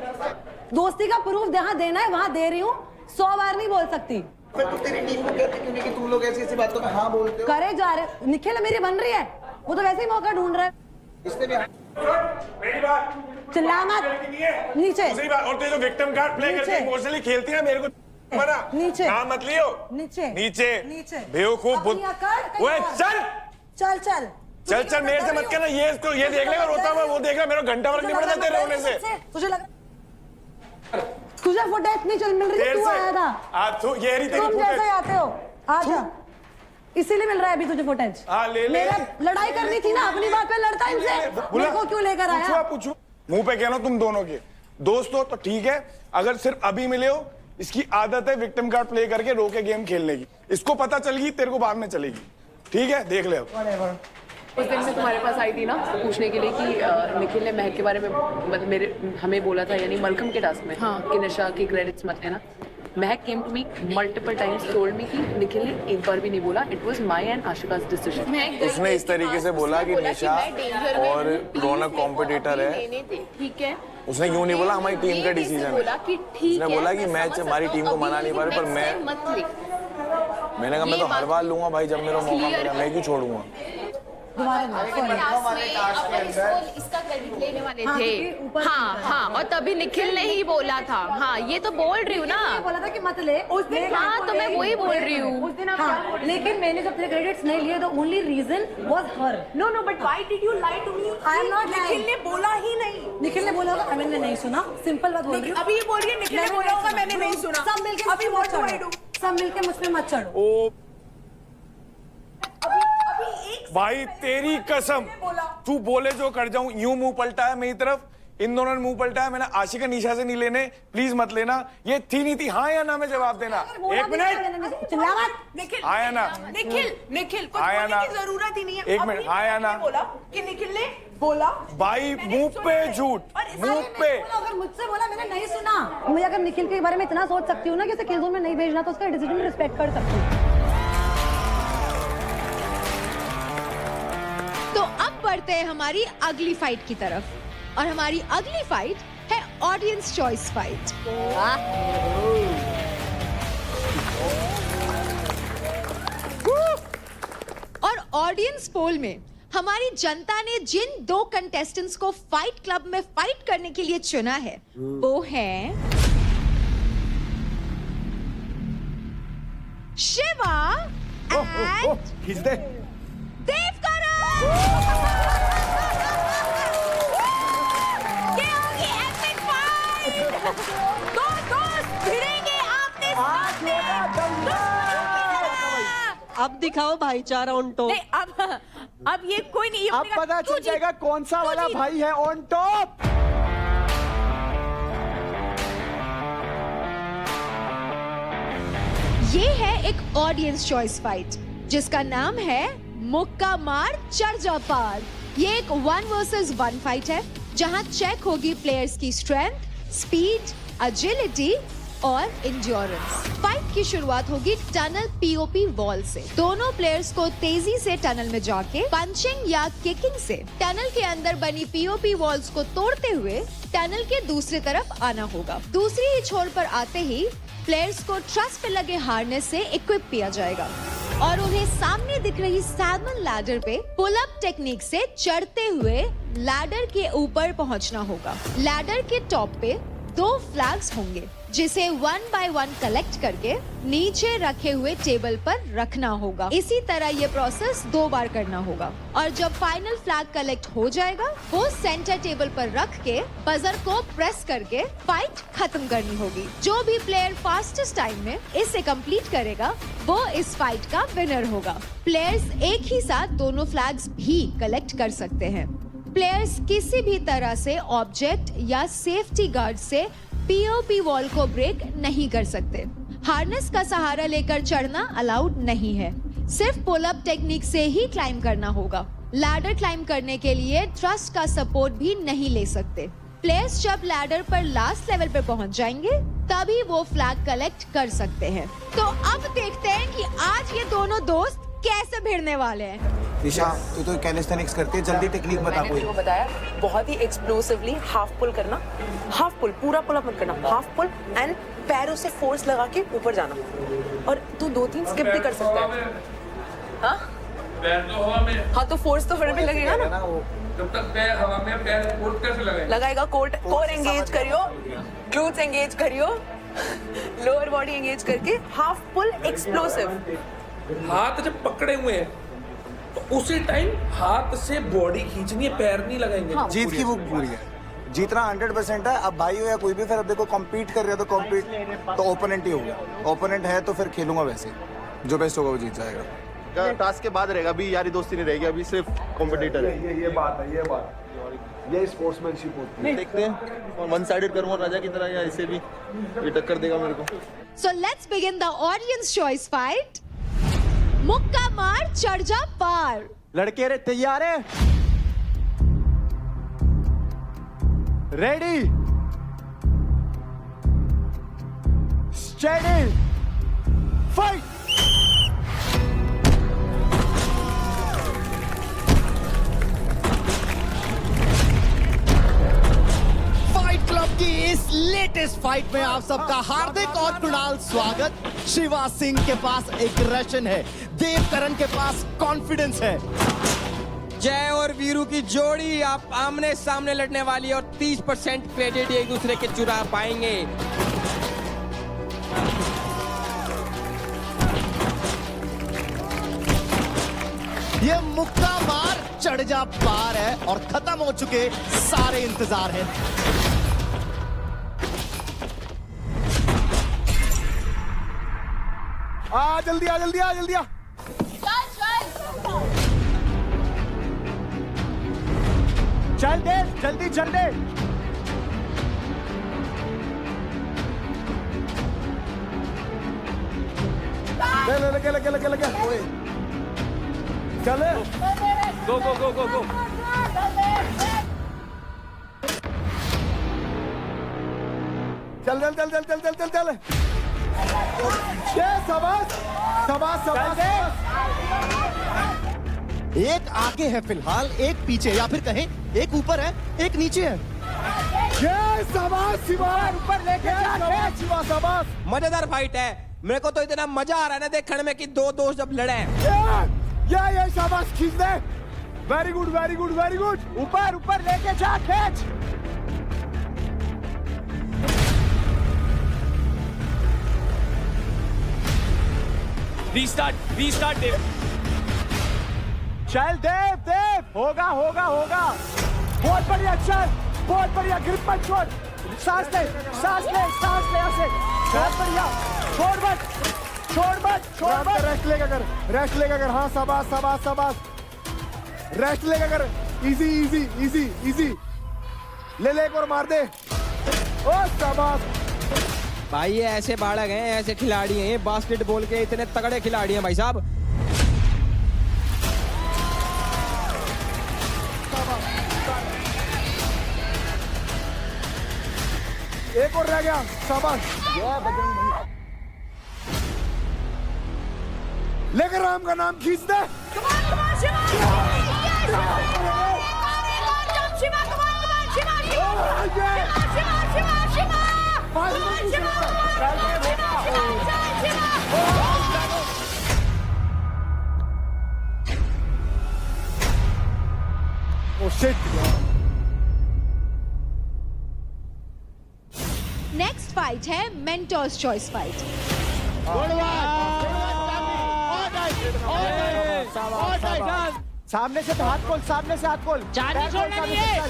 दोस्ती का प्रूफ जहाँ देना है वहाँ दे रही हूँ, 100 बार नहीं बोल सकती। फिर तू तेरी टीम को कहती क्यों नहीं कि तुम लोग ऐसी बातों में हाँ बोलते हो? करे जा रहे। निखिल मेरी बन रही है, वो तो वैसे ही मौका ढूंढ रहा है। इसने भी मेरी बात चिल्ला मत, नीचे। दूसरी बात, और तेरे जो विक्टिम कार्ड प्ले करके इमोशनली खेलती है मेरे को मना नीचे नाम मत लियो। नीचे नीचे बेवकूफ। ओए चल चल चल चल चल मेरे से मत कहना। ये इसको ये देख लेगा रोता हुआ, वो देख रहा, मेरा घंटा फर्क नहीं पड़ता तेरे रोने से। तुझे लग तुझे फुटेज नहीं चल मिल रही, तू आया था। आज तू ये रही तेरी तुम फुटेज। जैसे आते हो, आजा। इसीलिए मिल रहा है अभी तुझे फुटेज। ले ले। मेरा लड़ाई करनी थी ना, अपनी बात पे लड़ता इनसे। मेरे को क्यों लेकर आया? पूछो मुंह पे कहना तुम दोनों के दोस्त हो तो ठीक है, अगर सिर्फ अभी मिले हो। इसकी आदत है विक्टिम कार्ड प्ले करके रोके गेम खेलने की। इसको पता चल गई, तेरे को बाद में चलेगी। ठीक है, देख ले अब। उस दिन मैं तुम्हारे पास आई थी ना पूछने के लिए कि निखिल ने महक के बारे में मतलब हमें बोला था, यानी मलकम के टास्क में कि निशा की क्रेडिट्स मत लेना। Mahak came to me multiple times told me कि निखिल ने एक बार भी नहीं बोला इट वाज माय एंड आशिका's डिसीजन। उसने इस तरीके से बोला कि निशा और रौनक कॉम्पिटिटर है, ठीक है। उसने यूं नहीं बोला हमारी टीम का डिसीजन है। उसने बोला कि मैच हमारी टीम को मना नहीं पा रही, पर मैंने कहा मैं तो हर बार लूंगा भाई जब मेरा मौका मिला, मैं क्यों छोड़ूंगा। इसका क्रेडिट लेने वाले थे। हाँ, और तभी निखिल ने ही बोला था। हाँ, ये तो बोल रही हूँ ना, बोला था कि मत ले उस दिन। हाँ, तो मैं वही बोल रही हूँ। हाँ, लेकिन मैंने जब तेरे क्रेडिट्स नहीं लिए, तो only reason was her. No but why did you lie to me? I am not. Nikhil ने बोला ही नहीं। निखिल ने बोला होगा, मैंने नहीं सुना। सिंपल बात बोल रही हूँ। अभी ये बोल रही है निखिल ने बोला होगा, मैंने नहीं सुना। सब मिलके अभी मत चढ़ो, सब मिलके मुझ पे मत चढ़ो। ओ भाई तेरी कसम, तू बोले जो कर जाऊं। यूं मुंह पलटा है मेरी तरफ, इन दोनों ने मुंह पलटा है। मैंने आशिका निशा से नहीं लेने, प्लीज मत लेना। ये थी नहीं थी, हाँ या ना में जवाब देना। एक मिनट, चिल्ला मत। हाँ या ना? निखिल कुछ हाँ या ना? बोलने की जरूरत ही नहीं है। एक मिनट, हाँ या ना? बोला कि निखिल ने बोला भाई मुंह पे झूठ, मुंह पे। अगर मुझसे बोला मैंने नहीं सुना, मैं अगर निखिल के बारे में इतना सोच सकती हूँ ना कि उसे किल जोन में नहीं भेजना, तो उसका डिसीजन रिस्पेक्ट कर सकती हूँ। तो अब बढ़ते हैं हमारी अगली फाइट की तरफ, और हमारी अगली फाइट है ऑडियंस चॉइस फाइट। और ऑडियंस पोल में हमारी जनता ने जिन 2 कंटेस्टेंट्स को फाइट क्लब में फाइट करने के लिए चुना है वो हैं शिवा एंड देव करण। ये होगी एपिक फाइट। दो दोस्त भिड़ेंगे आमने सामने। अब दिखाओ भाईचारा ऑन टॉप। नहीं, अब ये कोई नहीं। अब पता चल जाएगा कौन सा वाला भाई है ऑन टॉप। ये है एक ऑडियंस चॉइस फाइट जिसका नाम है मुक्का मार चर्चा पार। ये एक 1 वर्सेस 1 फाइट है जहां चेक होगी प्लेयर्स की स्ट्रेंथ, स्पीड, एजिलिटी और इंड्योरेंस। फाइट की शुरुआत होगी टनल पीओपी वॉल से। दोनों प्लेयर्स को तेजी से टनल में जाके पंचिंग या किकिंग से टनल के अंदर बनी पीओपी वॉल्स को तोड़ते हुए टनल के दूसरी तरफ आना होगा। दूसरी ही छोर पर आते ही प्लेयर्स को ट्रस पे लगे हार्नेस से इक्विप किया जाएगा और उन्हें सामने दिख रही सैल्मन लैडर पे पुल अप टेक्निक से चढ़ते हुए लैडर के ऊपर पहुंचना होगा। लैडर के टॉप पे 2 फ्लैग्स होंगे जिसे 1 बाय 1 कलेक्ट करके नीचे रखे हुए टेबल पर रखना होगा। इसी तरह ये प्रोसेस 2 बार करना होगा और जब फाइनल फ्लैग कलेक्ट हो जाएगा वो सेंटर टेबल पर रख के बजर को प्रेस करके फाइट खत्म करनी होगी। जो भी प्लेयर फास्टेस्ट टाइम में इसे कंप्लीट करेगा वो इस फाइट का विनर होगा। प्लेयर्स एक ही साथ दोनों फ्लैग्स भी कलेक्ट कर सकते हैं। प्लेयर्स किसी भी तरह से ऑब्जेक्ट या सेफ्टी गार्ड से पीओपी वॉल को ब्रेक नहीं कर सकते। हार्नेस का सहारा लेकर चढ़ना अलाउड नहीं है, सिर्फ पुल अप टेक्निक से ही क्लाइंब करना होगा। लैडर क्लाइंब करने के लिए ट्रस्ट का सपोर्ट भी नहीं ले सकते। प्लेयर्स जब लैडर पर लास्ट लेवल पर पहुंच जाएंगे तभी वो फ्लैग कलेक्ट कर सकते हैं। तो अब देखते हैं कि आज ये दोनों दोस्त कैसे भिड़ने वाले हैं। दिशा, तू तो कैलिस्थेनिक्स करती है, जल्दी टेक्निक बता। मैंने तुमको बताया बहुत ही एक्सप्लोसिवली हाफ पुल करना, हाफ पुल, पूरा पुल अप मत करना, हाफ पुल एंड पैरों से फोर्स लगा के ऊपर जाना। और तू 2-3 स्किप भी कर सकता है। हाँ? पैर तो हवा में। हाँ तो फोर्स तो फिर भी लगेगा ना। जब तक पैर हवा में, पैर कोट कैसे लगेगा? लगाएगा कोर एंगेज करियो, ग्लूट्स एंगेज करियो, लोअर बॉडी एंगेज करके हाफ पुल एक्सप्लोसिव। हाथ जब पकड़े हुए हैं तो उसी टाइम हाथ से बॉडी खींचनी है, पैर नहीं लगाएंगे। हाँ, जीत की वो पूरी है, जीतना 100% है। अब भाई हो या कोई भी, फिर अब देखो कॉम्पीट कर रहे हो तो कॉम्पीट तो ओपोनेंट ही होगा। ओपोनेंट है तो फिर खेलूंगा वैसे, जो बेस्ट होगा वो जीत जाएगा। टास्क के बाद रहेगा, अभी यारी दोस्ती नहीं रहेगी, अभी सिर्फ कॉम्पिटिटर है। ये बात है, ये स्पोर्ट्समैनशिप होती है। देखते हैं वन साइडेड करूंगा राजा की तरह या ऐसे भी ये टक्कर देगा मेरे को। So let's begin the audience choice fight. मुक्का मार चढ़ जा पार। लड़के रे तैयार है? Ready, steady, fight. Fight club की इस लेटेस्ट फाइट में आप सबका हार्दिक और कुणाल स्वागत। शिवा सिंह के पास एग्रेशन है, देव करण के पास कॉन्फिडेंस है। जय और वीरू की जोड़ी आप आमने सामने लड़ने वाली है और 30% क्रेडिट एक दूसरे के चुरा पाएंगे। ये मुक्का मार चढ़ जा पार है और खत्म हो चुके सारे इंतजार हैं। जल्दी आ, जल्दी आ, जल्दी आ। चल दे, जल्दी चल दे। लगे चल, गो गो गो गो गो। चल चल चल चल चल चल चल चल। शाबाश शाबाश शाबाश। एक आगे है फिलहाल, एक पीछे, या फिर कहें एक ऊपर है एक नीचे है। शाबाश शिवा, ऊपर लेके जा शिवा, शाबाश। मजेदार फाइट है, मेरे को तो इतना मजा आ रहा है ना देखने में कि दो दोस्त जब लड़े। ये शाबाश, खींच दे। Very good very good very good. ऊपर ऊपर लेके जा, खींच। रीस्टार्ट देव। चल देव, देव होगा होगा होगा। बहुत बढ़िया, चल बहुत बढ़िया। ग्रिप मत छोड़, सांस ले सांस ले सांस ले ऐसे। बहुत बढ़िया, छोड़ मत छोड़ मत छोड़ मत। रेस्ट लेगा कर, रेस्ट लेगा कर। हाँ शाबाश शाबाश शाबाश, रेस्ट लेगा कर। Easy easy easy easy. ले ले एक और मार दे। ओ शाबाश भाई, ये ऐसे बालक हैं, ऐसे खिलाड़ी हैं, बास्केटबॉल के इतने तगड़े खिलाड़ी हैं भाई साहब। एक और रह गया, शाबाश। लेकर राम का नाम खींच दे। Oh shit! नेक्स्ट फाइट है मेंटर्स चॉइस फाइट। सामने से तो हाथ खोल, सामने से हाथ खोल। चार नहीं छोड़ना नहीं है।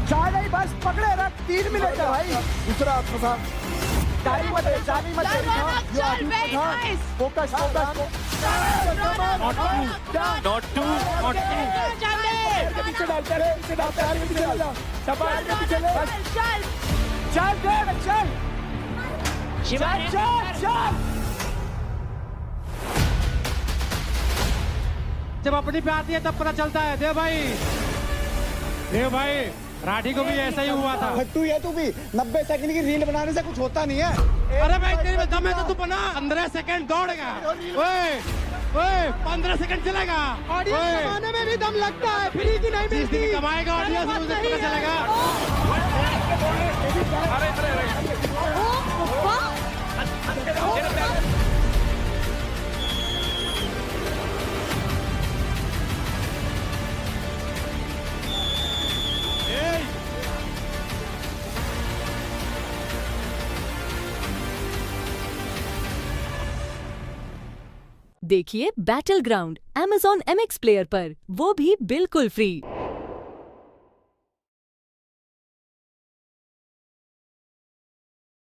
चार नहीं, बस पकड़े रख। 3 मिनट है भाई। दूसरा हाथ फंसा। टाइम मत दे, जानी मत दे। Focus, focus. Not two. पीछे डाल, पीछे डाल, पीछे डाल। शाबाश, पीछे ले। चल, चल, चल। चल। जब अपनी पे आती है तब पता चलता है। देव भाई राठी को भी ऐसा ही हुआ था। तू भी 90 सेकंड की रील बनाने से कुछ होता नहीं है। अरे भाई तेरे में दम है तो तू बना। 15 सेकंड दौड़ेगा। ओए 15 सेकंड चलेगा। ऑडियंस कमाने में भी दम लगता है, फ्री की नहीं मिलती। कमाएगा ऑडियंस, मुझे पता चलेगा। देखिए battle ground Amazon MX player पर, वो भी बिल्कुल फ्री।